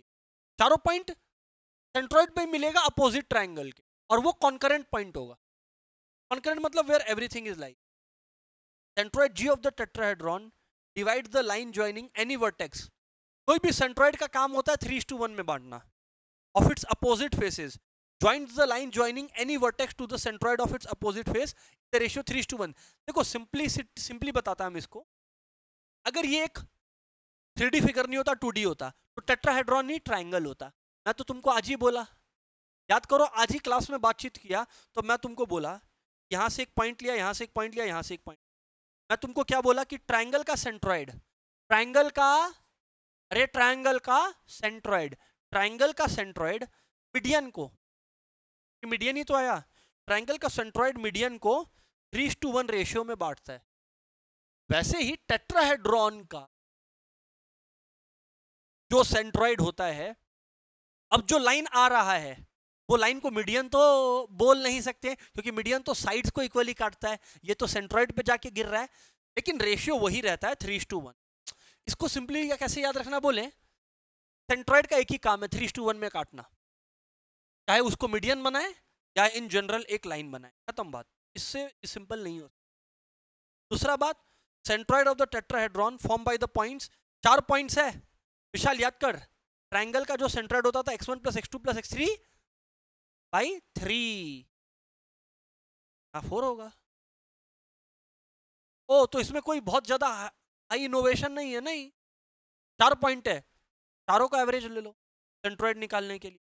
चारों पॉइंट सेंट्रॉइड पे मिलेगा अपोजिट ट्रायंगल के, और वो कॉन्करेंट पॉइंट होगा। कॉन्करेंट मतलब where everything is like centroid G of the tetrahedron divide the line joining any vertex. कोई भी सेंट्रॉइड का काम होता है 3:1 में बांटना of its opposite faces, joins the line joining any vertex to the centroid of its opposite face, the ratio 3:1। देखो सिंपली बताता हम इसको, अगर ये एक 3D फिगर नहीं होता 2D होता तो टेट्राहेड्रॉन नहीं ट्राइंगल होता। मैं तो तुमको आज ही बोला, याद करो आज ही क्लास में बातचीत किया, तो मैं तुमको बोला यहां से एक पॉइंट लिया, यहां से एक पॉइंट लिया, यहां से एक पॉइंट, मैं तुमको क्या बोला कि ट्राइंगल का सेंट्रॉइड, ट्राइंगल का, अरे ट्राइंगल का सेंट्रॉइड, ट्राइंगल का सेंट्रॉइड मीडियन को, मीडियन ही तो आया, ट्राइंगल का सेंट्रॉइड मीडियन को 3:1 रेशियो में बांटता है। वैसे ही टेट्राहेड्रॉन का जो सेंट्रॉइड होता है, अब जो लाइन आ रहा है वो लाइन को मीडियन तो बोल नहीं सकते, क्योंकि मीडियन तो साइड्स को इक्वली काटता है, ये तो सेंट्रॉइड पे जाके गिर रहा है, लेकिन रेशियो वही रहता है 3:1। इसको सिंपली कैसे याद रखना बोले, सेंट्रॉइड का एक ही काम है 3:1 में काटना, चाहे उसको मीडियन बनाए या इन जनरल एक लाइन बनाए, खत्म बात। इससे सिंपल नहीं हो। दूसरा बात, centroid of the tetrahedron form by the points, चार पॉइंट्स है विशाल याद कर, ट्राइंगल का जो सेंट्रॉइड होता था x1 plus x2 plus x3 by 3, हाँ 4 होगा। ओ तो इसमें कोई बहुत ज्यादा हाई इनोवेशन नहीं है, नहीं, चार पॉइंट है, चारों का एवरेज ले लो सेंट्रॉइड निकालने के लिए।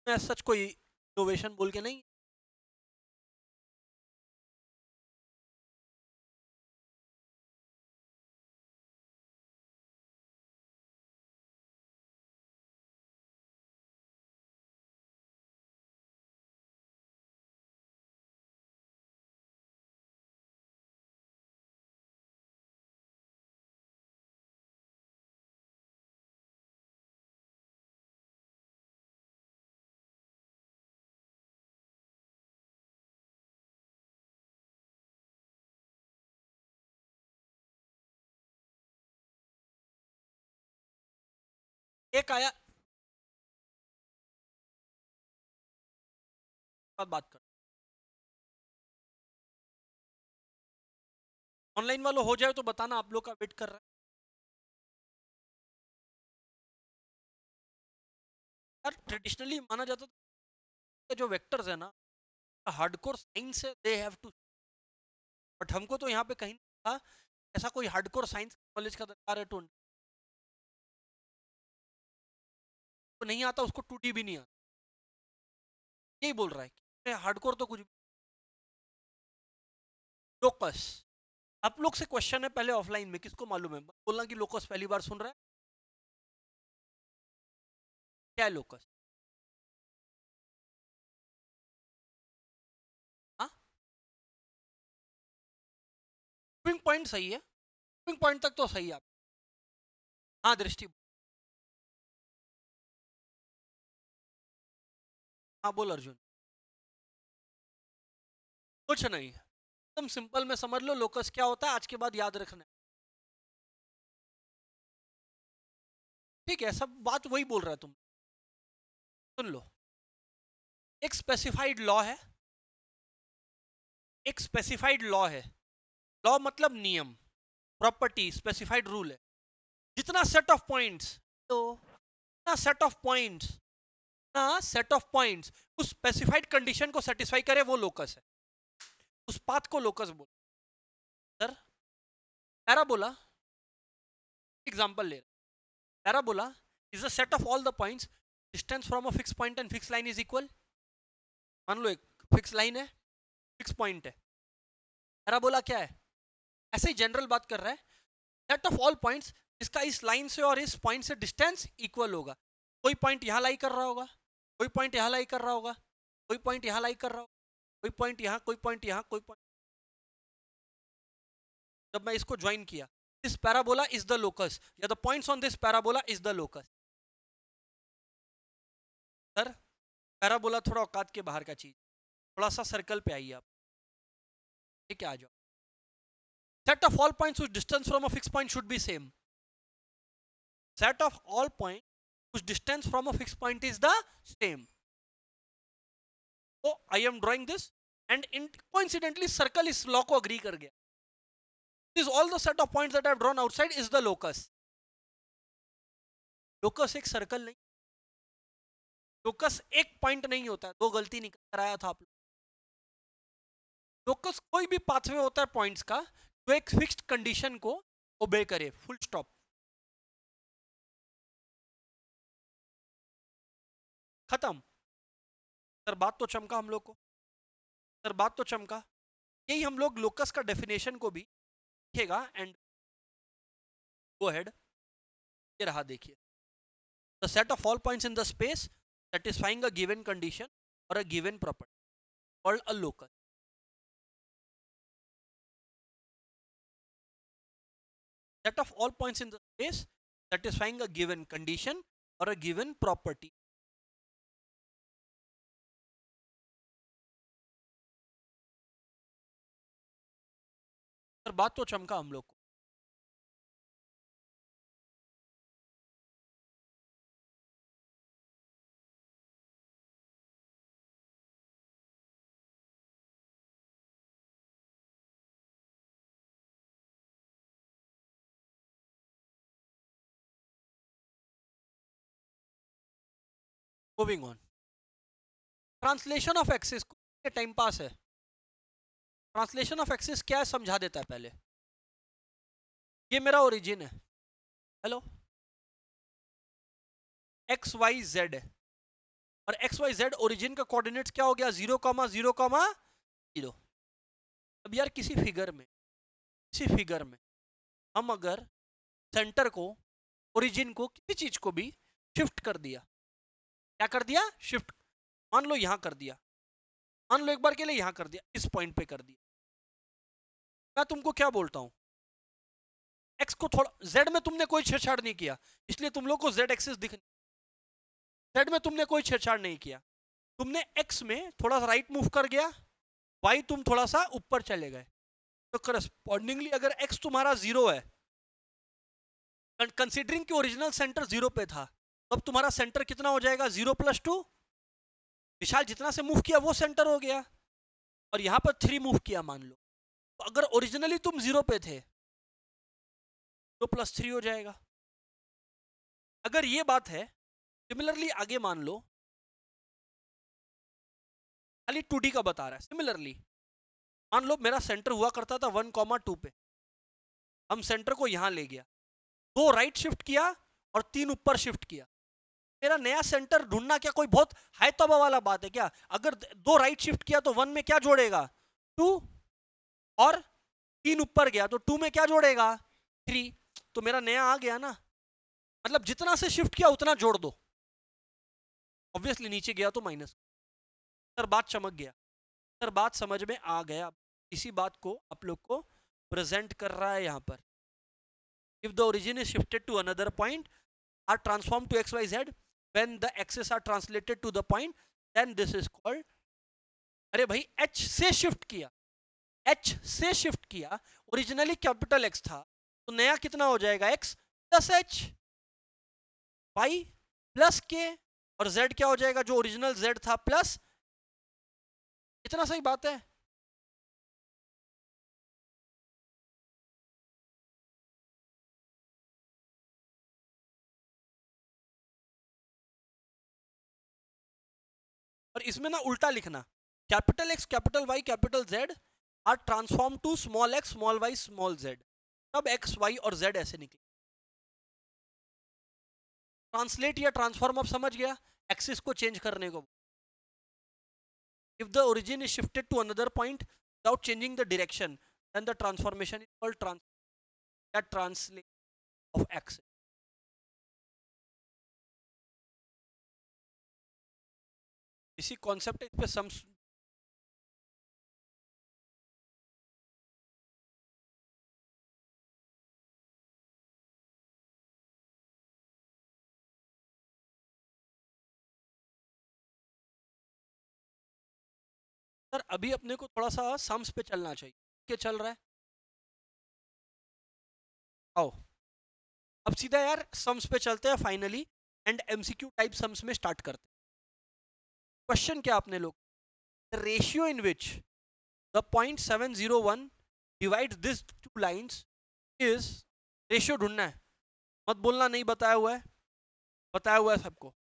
सच कोई इनोवेशन बोल के नहीं। एक आया, बात कर, ऑनलाइन वालों हो जाए तो बताना, आप लोग का वेट कर रहा है यार। ट्रेडिशनली माना जाता था जो वेक्टर्स है ना, हार्डकोर साइंस है, दे हैव टू, बट हमको तो यहाँ पे कहीं नहीं था ऐसा कोई हार्डकोर साइंस नॉलेज का दरकार है, तो नहीं आता उसको 2D भी नहीं आता, यही बोल रहा है कि हार्डकोर तो कुछ। लोकस, आप लोग से क्वेश्चन है पहले ऑफलाइन में, किसको मालूम है बोलना कि लोकस पहली बार सुन रहा है, क्या है लोकस? हाँ, मूविंग पॉइंट सही है, मूविंग पॉइंट तक तो सही है आप। हाँ दृष्टि, हाँ बोल अर्जुन। कुछ नहीं, एकदम सिंपल में समझ लो लोकस क्या होता है, आज के बाद याद रखना है। ठीक है, सब बात वही बोल रहा है, तुम सुन लो। एक स्पेसिफाइड लॉ है, एक स्पेसिफाइड लॉ है, लॉ मतलब नियम, प्रॉपर्टी, स्पेसिफाइड रूल है। जितना सेट ऑफ पॉइंट्स, तो ना सेट ऑफ पॉइंट्स, ना सेट ऑफ पॉइंट्स उस स्पेसिफाइड कंडीशन को सेटिस्फाई करे, वो लोकस है, उस पाथ को लोकस बोल। सर पैराबोला, एग्जांपल ले, parabola is a set of all the points, distance from a fix point and fix line is equal. मान लो एक फिक्स लाइन है, फिक्स पॉइंट है, पैराबोला क्या है, ऐसे ही जनरल बात कर रहा है, सेट ऑफ ऑल पॉइंट्स इसका इस लाइन से और इस पॉइंट से डिस्टेंस इक्वल होगा। कोई पॉइंट यहाँ लाई कर रहा होगा, कोई पॉइंट यहाँ लाई कर रहा होगा, कोई पॉइंट यहाँ लाई कर रहा होगा, कोई पॉइंट यहाँ, कोई पॉइंट यहाँ, कोई पॉइंट, जब मैं इसको ज्वाइन किया, this parabola is the locus, या the points on this parabola is the locus. Sir parabola थोड़ा औकात के बाहर का चीज, थोड़ा सा सर्कल पे आइए आप, ठीक है आ जाओ। Set of all points whose distance from a fixed point should be same, set of all points whose distance from a fixed point is the same. So I am drawing this, and in coincidentally circle इस law को agree कर गया, this all the set of points that I have drawn outside is the locus. locus एक सर्कल नहीं, लोकस एक पॉइंट नहीं होता है, दो गलती निकल कर आया था आप लोग। लोकस कोई भी पाथवे होता है पॉइंट्स का जो एक फिक्स्ड कंडीशन को ओबे करे, फुल स्टॉप, खत्म। सर बात तो चमका हम लोग को, सर बात तो चमका, यही हम लोग लोकस का डेफिनेशन को भी लिखेगा, एंड गो हेड, ये रहा देखिए, the set of all points in the space satisfying a given condition or a given property called a locus. Set of all points in the space satisfying a given condition or a given property. Sir बात तो चमका हम लोग को, moving on. Translation of axis time pass है, ट्रांसलेशन ऑफ एक्सिस क्या है समझा देता है पहले। ये मेरा ओरिजिन है, हेलो, एक्स वाई जेड है, और एक्स वाई जेड ओरिजिन का कोऑर्डिनेट्स क्या हो गया, 0,0,0। अब यार किसी फिगर में, किसी फिगर में हम अगर सेंटर को, ओरिजिन को, किसी चीज को भी शिफ्ट कर दिया, क्या कर दिया, शिफ्ट, मान लो यहां कर दिया, मान लो एक बार के लिए यहां कर दिया, इस पॉइंट पे कर दिया, मैं तुमको क्या बोलता हूं, एक्स को थोड़ा, जेड में तुमने कोई छेड़छाड़ नहीं किया, इसलिए तुम लोग को जेड एक्सिस दिख, जेड में तुमने कोई छेड़छाड़ नहीं किया, तुमने एक्स में थोड़ा सा राइट मूव कर गया, वाई तुम थोड़ा सा ऊपर चले गए, तो करस्पॉन्डिंगली अगर एक्स तुम्हारा जीरो है, कंसीडरिंग कि ओरिजिनल सेंटर जीरो पे था, तो अब तुम्हारा सेंटर कितना हो जाएगा, 0+2। विशाल जितना से मूव किया वो सेंटर हो गया, और यहां पर 3 मूव किया मान लो। तो अगर ओरिजिनली तुम 0 पे थे तो +3 हो जाएगा। अगर ये बात है, सिमिलरली आगे मान लो, खाली 2D का बता रहा है। सिमिलरली मान लो मेरा सेंटर हुआ करता था 1,2 पे, हम सेंटर को यहां ले गया, 2 राइट शिफ्ट किया और 3 ऊपर शिफ्ट किया। मेरा नया सेंटर ढूंढना क्या कोई बहुत हाई तबा वाला बात है क्या? अगर 2 राइट शिफ्ट किया तो 1 में क्या जोड़ेगा, 2, और 3 ऊपर गया तो 2 में क्या जोड़ेगा, 3। तो मेरा नया आ गया ना, मतलब जितना से शिफ्ट किया उतना जोड़ दो। ऑब्वियसली नीचे गया तो माइनस। सर बात चमक गया, सर बात समझ में आ गया। इसी बात को आप लोग को प्रेजेंट कर रहा है यहाँ पर। If the origin is shifted to another point or transform to x y z when the axes are translated to the point then this is called. अरे भाई एच से शिफ्ट किया, एच से शिफ्ट किया, ओरिजिनली कैपिटल एक्स था तो नया कितना हो जाएगा, x plus H, y plus K, और जेड क्या हो जाएगा, जो ओरिजिनल जेड था प्लस। इतना सही बात है। और इसमें ना उल्टा लिखना, capital X capital Y capital Z are transform to small X small Y small Z, तब एक्स वाई और जेड ऐसे निकले। ट्रांसलेट या ट्रांसफॉर्म अब समझ गया, एक्सिस को चेंज करने को। If the origin is shifted to another point without changing the direction then the transformation is called translate of x. इसी कॉन्सेप्ट पे सम। सर अभी अपने को थोड़ा सा सम्स पे चलना चाहिए, क्या चल रहा है, आओ अब सीधा यार सम्स पे चलते हैं finally, and MCQ type sums में स्टार्ट करते हैं। क्वेश्चन क्या आपने लोग, the ratio in which the 0.701 divide this two lines is, ratio ढूंढना है, मत बोलना नहीं बताया हुआ है, बताया हुआ है सबको।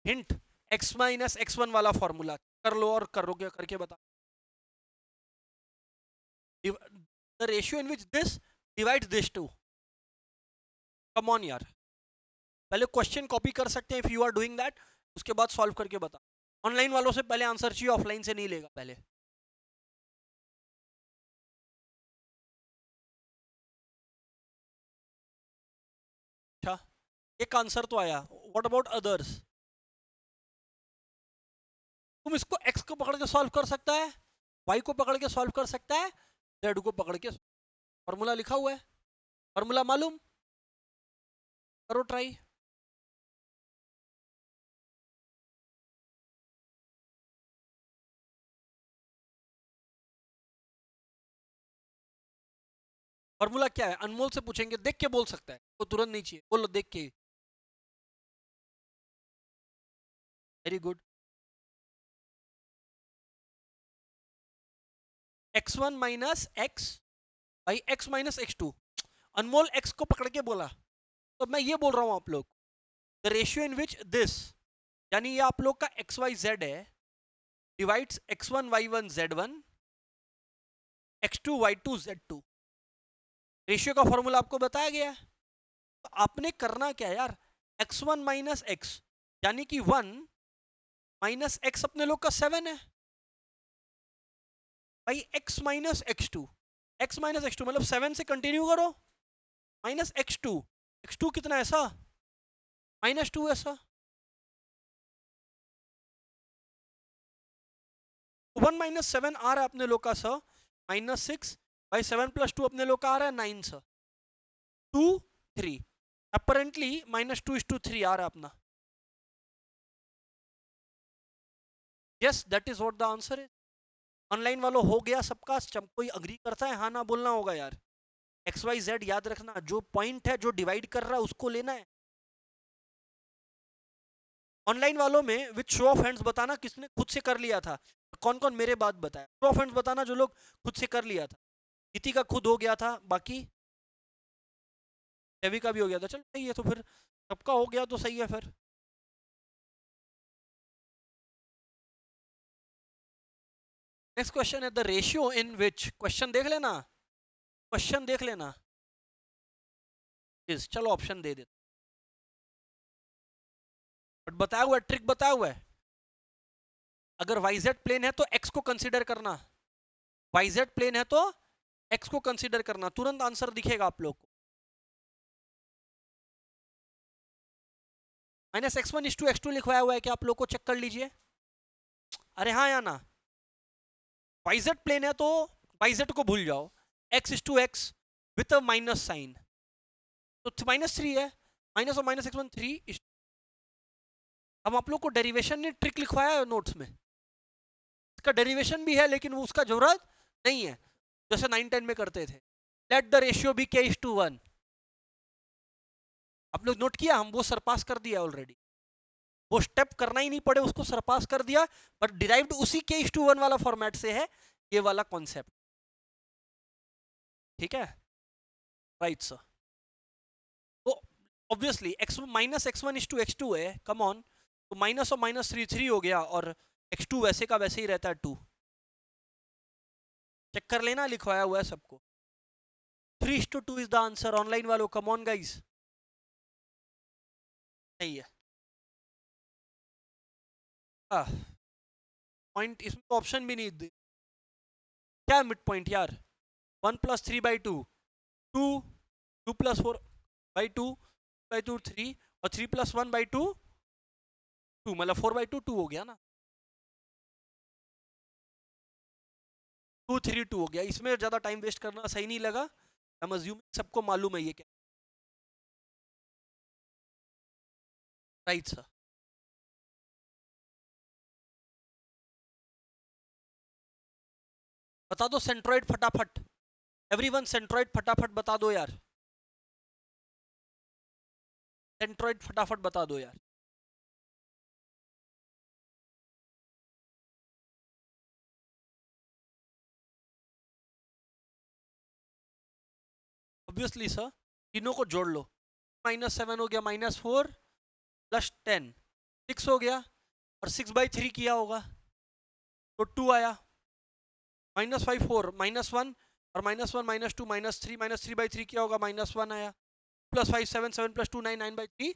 हिंट, x माइनस x1 वाला फॉर्मूला कर लो, और करोगे करके बता। The ratio in which this divide this two, come on यार, पहले क्वेश्चन कॉपी कर सकते हैं if you are doing that, उसके बाद सॉल्व करके बता। ऑनलाइन वालों से पहले आंसर चाहिए, ऑफलाइन से नहीं लेगा पहले। अच्छा, एक आंसर तो आया, व्हाट अबाउट अदर्स? तुम इसको x को पकड़ के सॉल्व कर सकता है, y को पकड़ के सॉल्व कर सकता है, z को पकड़ के। फॉर्मूला लिखा हुआ है, फॉर्मूला मालूम, करो ट्राई। फॉर्मूला क्या है, अनमोल से पूछेंगे, देख के बोल सकता है, वो तुरंत नहीं चाहिए, बोलो देख के। Very good. x1 minus x by x minus x2। Anmol x को पकड़ के बोला, तो मैं ये बोल रहा हूं आप लोग, the ratio in which this, यानी ये आप लोग का एक्स वाई जेड है, divides x1 y1 z1 x2 y2 z2। Ratio का फॉर्मूला आपको बताया गया है, तो आपने करना क्या यार, x1 माइनस एक्स यानी कि 1 माइनस एक्स अपने लोग का 7 है, भाई x minus x2, x minus x2 मतलब 7 से कंटिन्यू करो, माइनस x2, x2 कितना ऐसा, -2 ऐसा, 1 - 7 आ रहा है अपने लोग का सर, -6 बाई 7 + 2 अपने लोग का आ रहा है 9 सर, 2 3, अपरेंटली -2:3 आ रहा है अपना। Yes that is what the answer है। ऑनलाइन वालों हो गया सबका, कोई अग्री करता है, हाँ ना बोलना होगा यार। XYZ याद रखना, जो पॉइंट है जो डिवाइड कर रहा है उसको लेना है। ऑनलाइन वालों में विथ शो ऑफ हैंड्स बताना किसने खुद से कर लिया था, कौन कौन मेरे बात बताया, शो ऑफ हैंड्स बताना जो लोग खुद से कर लिया था। नीति का खुद हो गया था, बाकी देवी का भी हो गया था, चलो सही है, तो फिर सबका हो गया तो सही है फिर। नेक्स्ट क्वेश्चन है the ratio in which, question देख लेना, क्वेश्चन देख लेना इस, चलो ऑप्शन दे देते, बट बताया हुआ है, ट्रिक बताया हुआ है। अगर वाईजेड प्लेन है तो एक्स को कंसीडर करना, वाईजेड प्लेन है तो एक्स को कंसीडर करना, तुरंत आंसर दिखेगा आप लोग को। -x1:x2 लिखवाया हुआ है क्या आप लोग को, चेक कर लीजिए। अरे हाँ या ना, वाईजेड प्लेन है तो वाईजेड को भूल जाओ, x/x with a minus sign, तो -3 है, माइनस और -x1 3। अब आप लोग को डेरिवेशन ने ट्रिक लिखवाया है नोट्स में, इसका डेरिवेशन भी है लेकिन वो उसका जरूरत नहीं है, जैसे 9-10 में करते थे। Let the ratio B k/1, आप लोग नोट किया, हम वो सरपास कर दिया ऑलरेडी, वो स्टेप करना ही नहीं पड़े उसको सरपास कर दिया, बट डिराइव्ड उसी k/1 वाला फॉर्मेट से है ये वाला कॉन्सेप्ट, ठीक है, राइट सर। तो ऑब्वियसली x -x1:x2 है, कम ऑन, तो माइनस और -3 3 हो गया, और x2 वैसे का वैसे ही रहता है 2, चेक कर लेना, लिखवाया हुआ है सबको। 3:2 इज द आंसर, ऑनलाइन वालों कम ऑन गाइस, सही है। पॉइंट इसमें तो ऑप्शन भी नहीं दे, क्या मिड पॉइंट यार, 1+3/2, 2, 2+4/2 3, और 3+1/2 2, मतलब 4/2 2 हो गया ना, 2 3 2 हो गया, इसमें ज्यादा टाइम वेस्ट करना सही नहीं लगा, आई एम अज्यूमिंग सबको मालूम है ये क्या, राइट सर। बता दो सेंट्रोइड फटाफट, एवरीवन सेंट्रोइड फटाफट बता दो यार, सेंट्रोइड फटाफट बता दो यार। ऑब्वियसली सर, तीनों को जोड़ लो, -7 हो गया, -4 + 10 6 हो गया, और 6/3 किया होगा तो 2 आया, -5 4 -1, और -1 -2 -3 -3/3 किया होगा, -1 आया, +5 7 7 + 2 9 9/3,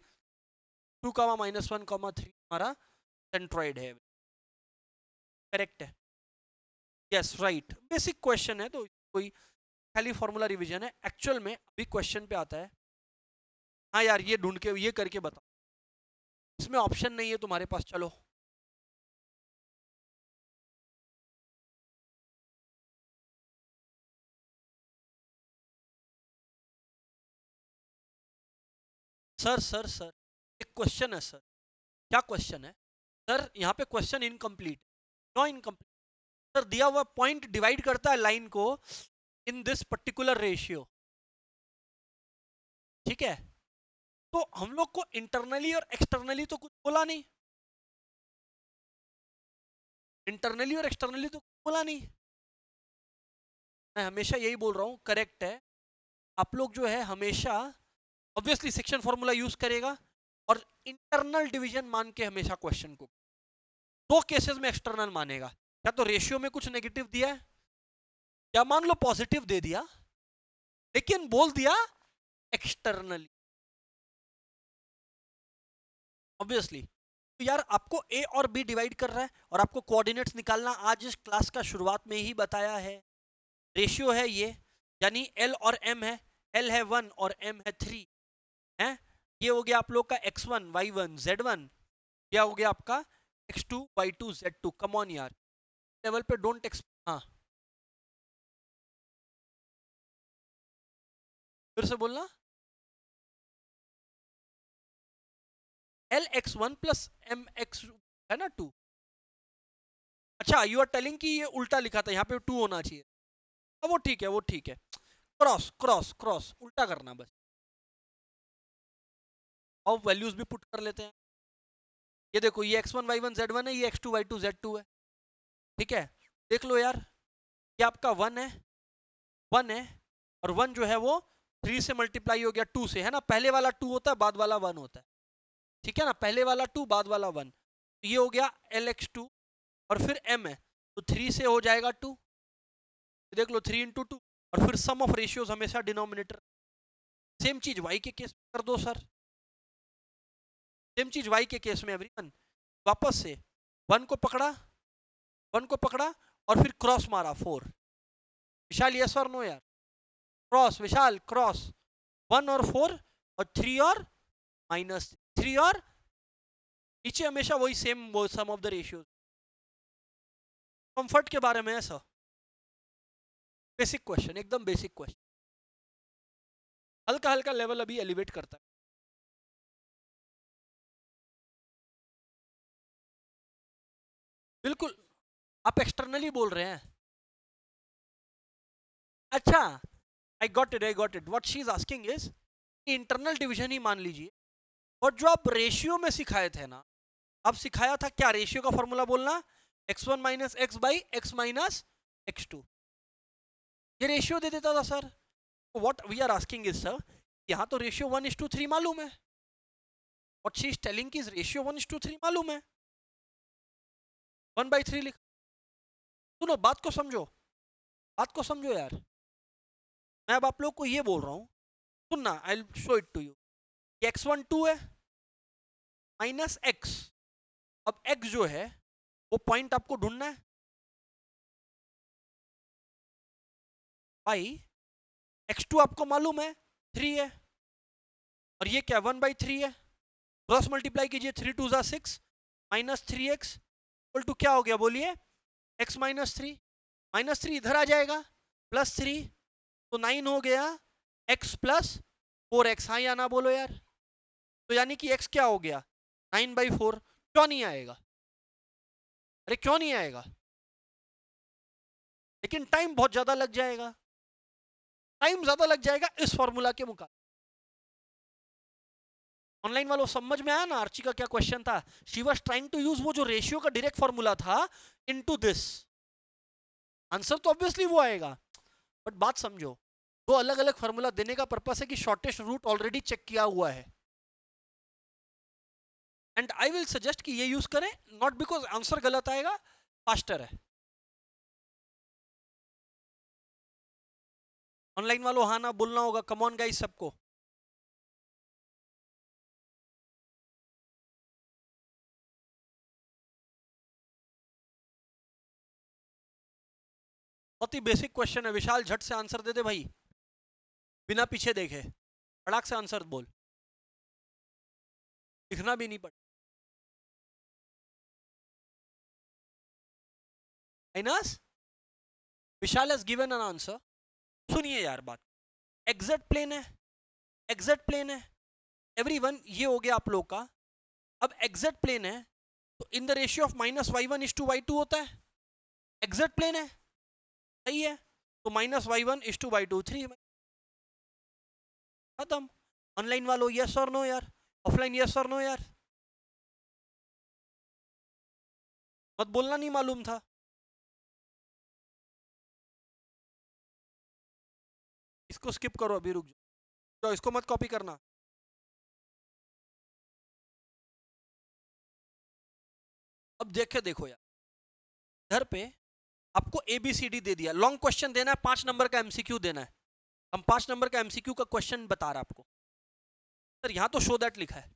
2 -1 3 हमारा सेंट्रोइड है, करेक्ट है, यस राइट, बेसिक क्वेश्चन है तो कोई खाली फॉर्मूला रिवीजन है, एक्चुअल में अभी क्वेश्चन पे आता है। हाँ यार, ये ढूंढ के ये करके बताओ, इसमें ऑप्शन नहीं है तुम्हारे पास, चलो। सर सर सर, एक क्वेश्चन है सर, क्या क्वेश्चन है सर, यहाँ पे question incomplete, no incomplete, sir दिया हुआ पॉइंट डिवाइड करता है लाइन को इन दिस पर्टिकुलर रेशियो, ठीक है, तो हम लोग को इंटरनली और एक्सटर्नली तो कुछ बोला नहीं, इंटरनली और एक्सटर्नली तो कुछ बोला नहीं, मैं हमेशा यही बोल रहा हूँ, करेक्ट है, आप लोग जो है हमेशा ऑब्वियसली सेक्शन फॉर्मूला यूज करेगा, और इंटरनल डिवीजन मान के हमेशा क्वेश्चन को, दो केसेस में एक्सटर्नल मानेगा, या तो रेशियो में कुछ नेगेटिव दिया है, या मान लो पॉजिटिव दे दिया लेकिन बोल दिया एक्सटर्नली, ऑब्वियसली। तो यार आपको ए और बी डिवाइड कर रहा है, और आपको कोऑर्डिनेट्स निकालना आज इस क्लास का शुरुआत में ही बताया है, रेशियो है ये, यानी एल और एम है, एल है 1 और एम है 3 है, ये हो गया आप लोग का x1 y1 z1, क्या हो गया आपका x2 y2 z2, come on यार, लेवल पे डोंट हाँ, फिर से बोलना, L x1 plus M x है ना 2, अच्छा यू आर टेलिंग कि ये उल्टा लिखा था, यहाँ पे 2 होना चाहिए, वो ठीक है, वो ठीक है, क्रॉस क्रॉस क्रॉस उल्टा करना बस, अब वैल्यूज भी पुट कर लेते हैं, ये देखो ये x1 y1 z1 है, ये x2 y2 z2 है, ठीक है। देख लो यार, ये आपका 1 है, 1 है, और 1 जो है वो 3 से मल्टीप्लाई हो गया 2 से, है ना। पहले वाला 2 होता है, बाद वाला 1 होता है, ठीक है ना। पहले वाला 2, बाद वाला 1, तो ये हो गया lx2, और फिर m है, तो 3 से हो जाएगा 2, देख लो 3 इंटू 2, और फिर सम ऑफ रेशियोज हमेशा डिनोमिनेटर। सेम चीज y के केस में कर दो सर, सेम चीज y के केस में एवरीवन। वापस से 1 को पकड़ा, 1 को पकड़ा, और फिर क्रॉस मारा 4। विशाल यस और नो यार? क्रॉस, विशाल क्रॉस, 1 और 4, और 3 और -3, और नीचे हमेशा वही सेम, वो सम ऑफ द रेशियोज। कंफर्ट के बारे में है सर, बेसिक क्वेश्चन, एकदम बेसिक क्वेश्चन, हल्का हल्का लेवल अभी एलिवेट करता है। बिल्कुल, आप एक्सटर्नली बोल रहे हैं। अच्छा, I got it, I got it. What she is asking is internal division ही मान लीजिए, और जो आप रेशियो में सिखाए थे ना, आप सिखाया था क्या, रेशियो का फॉर्मूला बोलना, x1 minus x by x minus x2, ये रेशियो दे देता था sir. What we are asking is sir, यहाँ तो रेशियो 1:3 मालूम है, व्हाट शी इज टेलिंग की रेशियो 1:3 मालूम है, 1/3 लिख। सुनो, बात को समझो, बात को समझो यार। मैं अब आप लोग को ये बोल रहा हूँ, सुनना, I show it to you. x1 2 है, माइनस x, अब x जो है वो पॉइंट आपको ढूंढना है, भाई x2 आपको मालूम है 3 है, और ये क्या 1/3 है, क्रॉस मल्टीप्लाई कीजिए, 3 2 जा 6, -3x इक्वल टू क्या हो गया बोलिए, x -3, -3 इधर आ जाएगा, +3, तो 9 हो गया, x प्लस 4x, हाँ या ना बोलो यार। तो यानी कि x क्या हो गया, 9/4। क्यों नहीं आएगा, अरे क्यों नहीं आएगा, लेकिन टाइम बहुत ज्यादा लग जाएगा, टाइम ज्यादा लग जाएगा इस फॉर्मूला के मुकाबले। ऑनलाइन वालों समझ में आया ना आर्ची का क्या क्वेश्चन था, she was trying to use वो जो रेशियो का डायरेक्ट फॉर्मूला था इनटू दिस, आंसर तो ऑब्वियसली वो आएगा, बट बात समझो, दो अलग अलग फॉर्मूला देने का पर्पस है कि शॉर्टेस्ट रूट ऑलरेडी चेक किया हुआ है, एंड आई विल सजेस्ट कि ये यूज करें, नॉट बिकॉज आंसर गलत आएगा, फास्टर है। ऑनलाइन वालों हाँ ना बोलना होगा, कम ऑन गाइस सबको। बहुत ही बेसिक क्वेश्चन है विशाल, झट से आंसर दे दे भाई, बिना पीछे देखे फटाक से आंसर बोल, लिखना भी नहीं पड़ता। Minus, Vishal has given an answer, सुनिए यार बात, एग्जैक्ट प्लेन है, एग्जैक्ट प्लेन है एवरीवन, ये हो गया आप लोग का। अब एग्जैक्ट प्लेन है तो इन द रेशियो ऑफ -y1:y2 होता है, एग्जैक्ट प्लेन है, सही है, तो -y1:y2 3, खत्म। ऑनलाइन वालों यस और नो यार, ऑफलाइन यस और नो यार, मत बोलना नहीं मालूम था। इसको स्किप करो, अभी रुक जाओ, तो इसको मत कॉपी करना। अब देखे, देखो यार, घर पे आपको ABCD दे दिया, लॉन्ग क्वेश्चन देना है, 5 नंबर का MCQ देना है, हम 5 नंबर का MCQ का क्वेश्चन बता रहा आपको सर, यहाँ तो शो दैट लिखा है,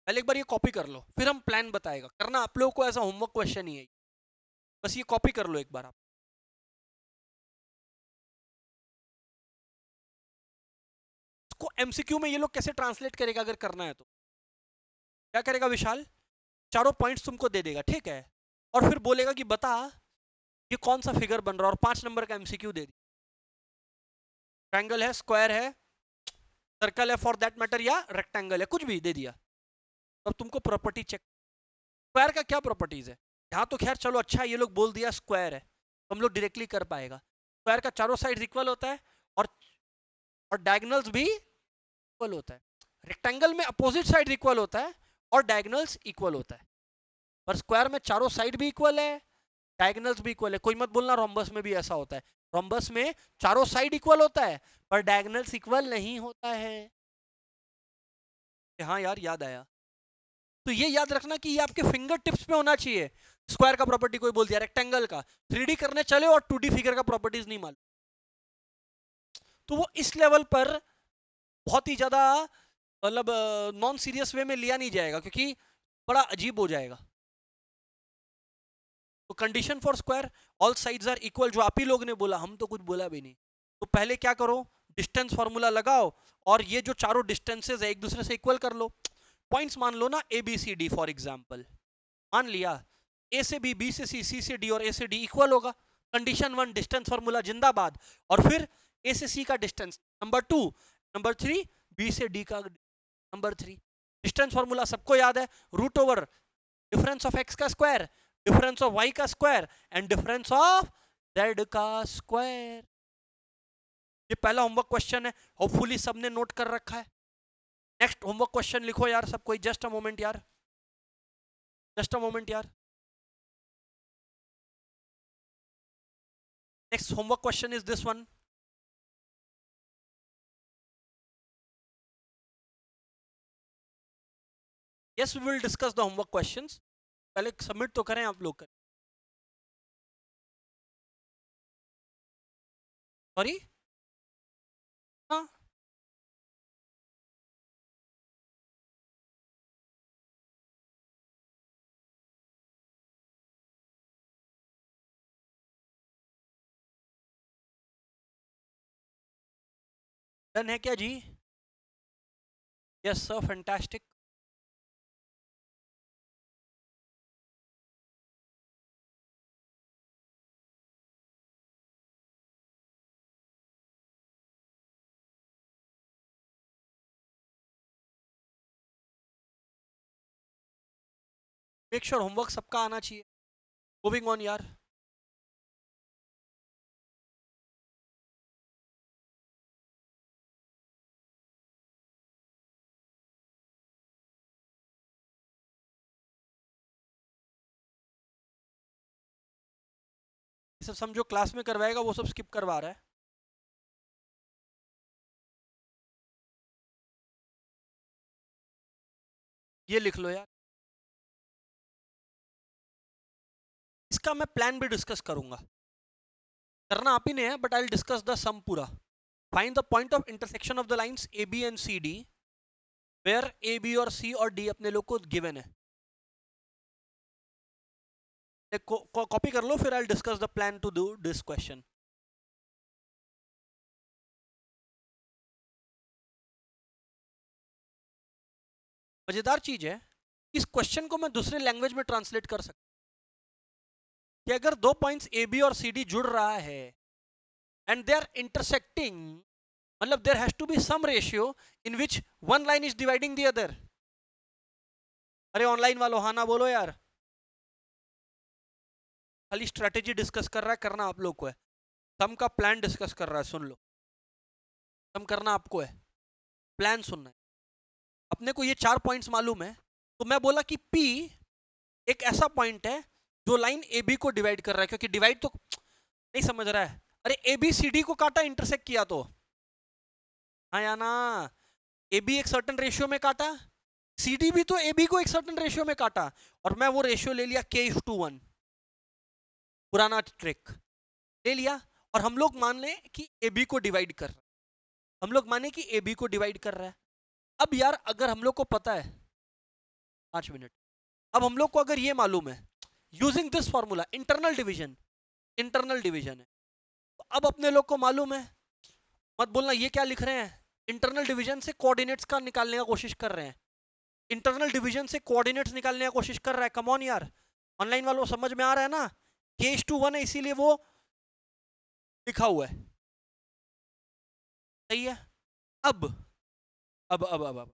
पहले एक बार ये कॉपी कर लो, फिर हम प्लान बताएगा, करना आप लोगों को ऐसा होमवर्क क्वेश्चन ही है, बस ये कॉपी कर लो एक बार आप। इसको MCQ में ये लोग कैसे ट्रांसलेट करेगा, अगर करना है तो क्या करेगा विशाल, चारों पॉइंट्स तुमको दे देगा, ठीक है, और फिर बोलेगा कि बता ये कौन सा फिगर बन रहा है, और 5 नंबर का MCQ दे दिया, ट्रायंगल है, स्क्वायर है, सर्कल है फॉर दैट मैटर, या रेक्टेंगल है, कुछ भी दे दिया। अब तुमको प्रॉपर्टी चेक, स्क्वायर का क्या प्रॉपर्टीज है, यहाँ तो खैर चलो अच्छा है, ये लोग बोल दिया स्क्वायर है, तो हम लोग डायरेक्टली कर पाएगा, स्क्वायर का चारों साइड इक्वल होता है, और डायगोनल्स भी इक्वल होता है, रेक्टेंगल में अपोजिट साइड इक्वल होता है, और डायगोनल्स इक्वल होता है। पर स्क्वायर में चारों साइड भी इक्वल है, डायगोनल्स भी इक्वल है। कोई मत बोलना रोम्बस में भी ऐसा होता है, रोम्बस में चारों साइड इक्वल होता है पर डायगोनल्स इक्वल नहीं होता है। हाँ यार याद आया। तो ये याद रखना कि ये आपके फिंगर टिप्स पे होना चाहिए। स्क्वायर का प्रॉपर्टी कोई बोल दिया, रेक्टेंगल का 3D करने चले और 2D फिगर का प्रॉपर्टीज नहीं मालूम, तो वो इस लेवल पर बहुत ही ज्यादा मतलब नॉन सीरियस वे में लिया नहीं जाएगा, क्योंकि बड़ा अजीब हो जाएगा। तो condition for square all sides are equal, जो आप ही लोग ने बोला, हम तो कुछ बोला भी नहीं। तो पहले क्या करो, डिस्टेंस फॉर्मूला लगाओ और ये जो चारों डिस्टेंसेस है एक दूसरे से इक्वल कर लो। पॉइंट्स मान लो ना, A B C D for example, मान लिया ए से बी से सी डी और ए से डी इक्वल होगा। कंडीशन वन, डिस्टेंस फॉर्मूला जिंदाबाद। और फिर ए से सी का distance number two, number three B से डी का नंबर थ्री। डिस्टेंस फॉर्मूला सबको याद है, root over difference of x का स्क्वायर, डिफरेंस ऑफ वाई का square and difference of z का स्क्वायर। ये पहला होमवर्क क्वेश्चन है, होपफुली सबने नोट कर रखा है। नेक्स्ट होमवर्क क्वेश्चन लिखो यार सब कोई, जस्ट अ मोमेंट यार, जस्ट अ मोमेंट यार। Next homework question is this one. Yes we will discuss the homework questions, पहले सबमिट तो करें आप लोग। सॉरी, हाँ डन है क्या जी? Yes sir, fantastic. Make sure homework सबका आना चाहिए। मूविंग ऑन यार। ये सब समझो क्लास में करवाएगा वो सब स्किप करवा रहा है। ये लिख लो यार, इसका मैं प्लान भी डिस्कस करूंगा। करना आप ही ने है, but I will discuss the sum पूरा। Find the point of intersection of the lines A B and C D, where A B और सी और डी अपने लोग को गिवन है। कॉपी कर लो, फिर I will discuss the plan to do this question. मजेदार चीज है, इस क्वेश्चन को मैं दूसरे लैंग्वेज में ट्रांसलेट कर सकता हूं कि अगर दो पॉइंट्स ए बी और सी डी जुड़ रहा है एंड दे आर इंटरसेक्टिंग, मतलब there has to be some ratio in which one line is dividing the other. अरे ऑनलाइन वालों हाँ ना बोलो यार, खाली स्ट्रेटेजी डिस्कस कर रहा है, करना आप लोग को है। सम का प्लान डिस्कस कर रहा है, सुन लो। सम करना आपको है, प्लान सुनना है। अपने को ये चार पॉइंट्स मालूम है, तो मैं बोला कि P एक ऐसा पॉइंट है जो लाइन ए बी को डिवाइड कर रहा है, क्योंकि डिवाइड तो नहीं समझ रहा है। अरे ए बी सी डी को काटा, इंटरसेक्ट किया तो, हाँ या ना, ए बी एक सर्टन रेशियो में काटा, सी डी भी तो ए बी को एक सर्टन रेशियो में काटा, और मैं वो रेशियो ले लिया K:1, पुराना ट्रिक ले लिया। और हम लोग मान लें कि ए बी को डिवाइड कर रहा है, हम लोग माने कि ए बी को डिवाइड कर रहा है। अब यार अगर हम लोग को पता है, 5 मिनट, अब हम लोग को अगर ये मालूम है using this formula, internal division, internal division है, तो अब अपने लोग को मालूम है, मत बोलना ये क्या लिख रहे हैं, इंटरनल डिवीजन से कोऑर्डिनेट्स का निकालने का कोशिश कर रहे हैं, इंटरनल डिवीजन से कोऑर्डिनेट्स निकालने का कोशिश कर रहा है। कम ऑन यार, ऑनलाइन वालों समझ में आ रहा है ना, K:1 है इसीलिए वो लिखा हुआ है, सही है। अब अब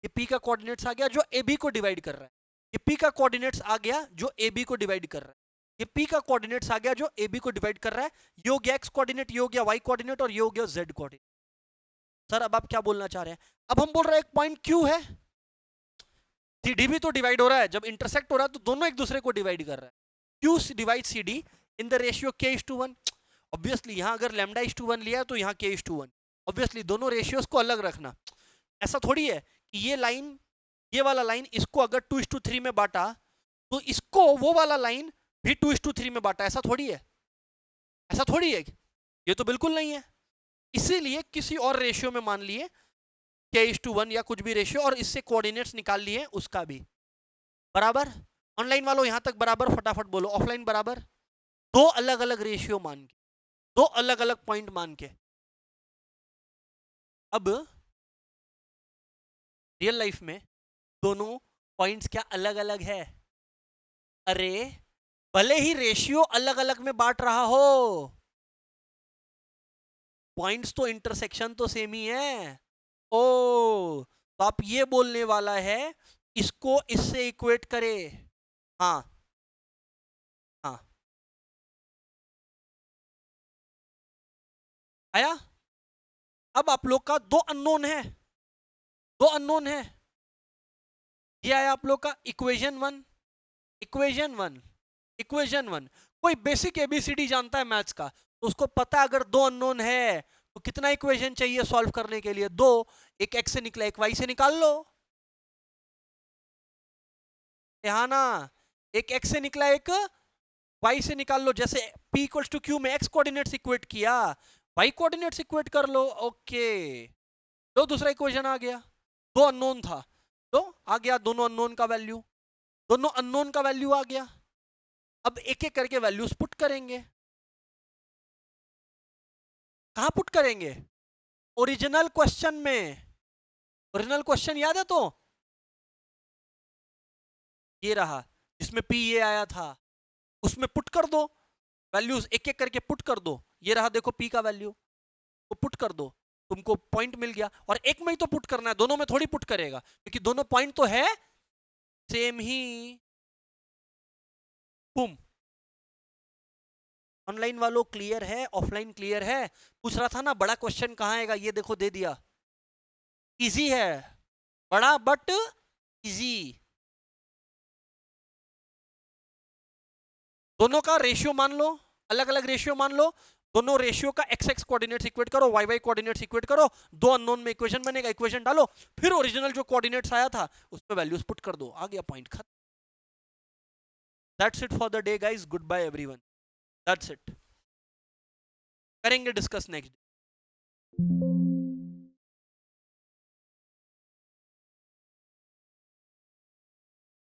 ये P का कोऑर्डिनेट्स आ गया जो AB को डिवाइड कर रहा है, ये P का कोऑर्डिनेट्स आ गया जो AB को डिवाइड कर रहा है, ये P का कोऑर्डिनेट्स आ गया जो AB को डिवाइड कर रहा है। ये हो गया X कोऑर्डिनेट, ये हो गया Y कोऑर्डिनेट और ये हो गया Z कोऑर्डिनेट। सर अब आप क्या बोलना चाह रहे हैं? अब हम बोल रहे हैं एक पॉइंट Q है, CD भी तो डिवाइड हो रहा है, जब इंटरसेक्ट हो रहा है तो दोनों एक दूसरे को डिवाइड कर रहा है. Q divide CD in the ratio K:1. Obviously यहाँ अगर λ:1 लिया तो यहाँ K:1. ऑब्वियसली दोनों रेशियोज को अलग रखना. ऐसा थोड़ी है कि ये लाइन, ये वाला लाइन इसको अगर 2:3 में बांटा तो इसको वो वाला लाइन भी 2:3 में बांटा. ऐसा थोड़ी है, ऐसा थोड़ी है, ये तो बिल्कुल नहीं है. इसीलिए किसी और रेशियो में मान लिए K:1 या कुछ भी रेशियो, और इससे कोऑर्डिनेट्स निकाल लिए उसका भी बराबर. ऑनलाइन वालों यहां तक बराबर, फटाफट बोलो. ऑफलाइन बराबर. दो अलग अलग रेशियो मान के, दो अलग अलग पॉइंट मान के. अब रियल लाइफ में दोनों पॉइंट्स क्या अलग अलग है? अरे भले ही रेशियो अलग अलग में बांट रहा हो, पॉइंट्स तो इंटरसेक्शन तो सेम ही है. ओ, तो आप ये बोलने वाला है इसको इससे इक्वेट करे. हाँ हाँ, आया. अब आप लोग का दो अननोन है, दो अननोन है. ये आया आप लोग का इक्वेशन 1, इक्वेशन 1, इक्वेशन 1. कोई बेसिक एबीसीडी जानता है मैथ्स का तो उसको पता है अगर दो अननोन है तो कितना इक्वेशन चाहिए सॉल्व करने के लिए? दो. एक एक्स से निकला, एक वाई से निकाल लो. हाँ ना, एक एक्स से निकला, एक वाई से निकाल लो. जैसे p इक्वल्स टू क्यू में एक्स कोऑर्डिनेट्स इक्वेट किया, वाई कोऑर्डिनेट्स इक्वेट कर लो. ओके, तो दूसरा इक्वेशन आ गया. दो अननोन था तो आ गया दोनों अननोन का वैल्यू, दोनों अननोन का वैल्यू आ गया. अब एक एक करके वैल्यूज पुट करेंगे. कहां पुट करेंगे? ओरिजिनल क्वेश्चन में. ओरिजिनल क्वेश्चन याद है तो ये रहा, जिसमें p ये आया था, उसमें पुट कर दो. वैल्यूज एक एक करके पुट कर दो. ये रहा देखो p का वैल्यू, तो पुट कर दो, तुमको पॉइंट मिल गया. और एक में ही तो पुट करना है, दोनों में थोड़ी पुट करेगा, क्योंकि दोनों पॉइंट तो है सेम ही. बुम. ऑनलाइन वालों क्लियर है? ऑफलाइन क्लियर है? पूछ रहा था ना बड़ा क्वेश्चन कहाँ आएगा, ये देखो दे दिया. इजी है, बड़ा बट इजी. दोनों का रेशियो मान लो, अलग अलग रेशियो मान लो. दोनों रेशियो का एक्स एक्स कोऑर्डिनेट्स इक्वेट करो, वाई वाई कोऑर्डिनेट्स इक्वेट करो. दो अननोन में इक्वेशन बनेगा, इक्वेशन डालो, फिर ओरिजिनल जो कोऑर्डिनेट्स आया था उस पे वैल्यूज पुट कर दो. आ गया पॉइंट खत्म. That's it for the day guys. Good bye everyone. That's it. करेंगे डिस्कस नेक्स्ट.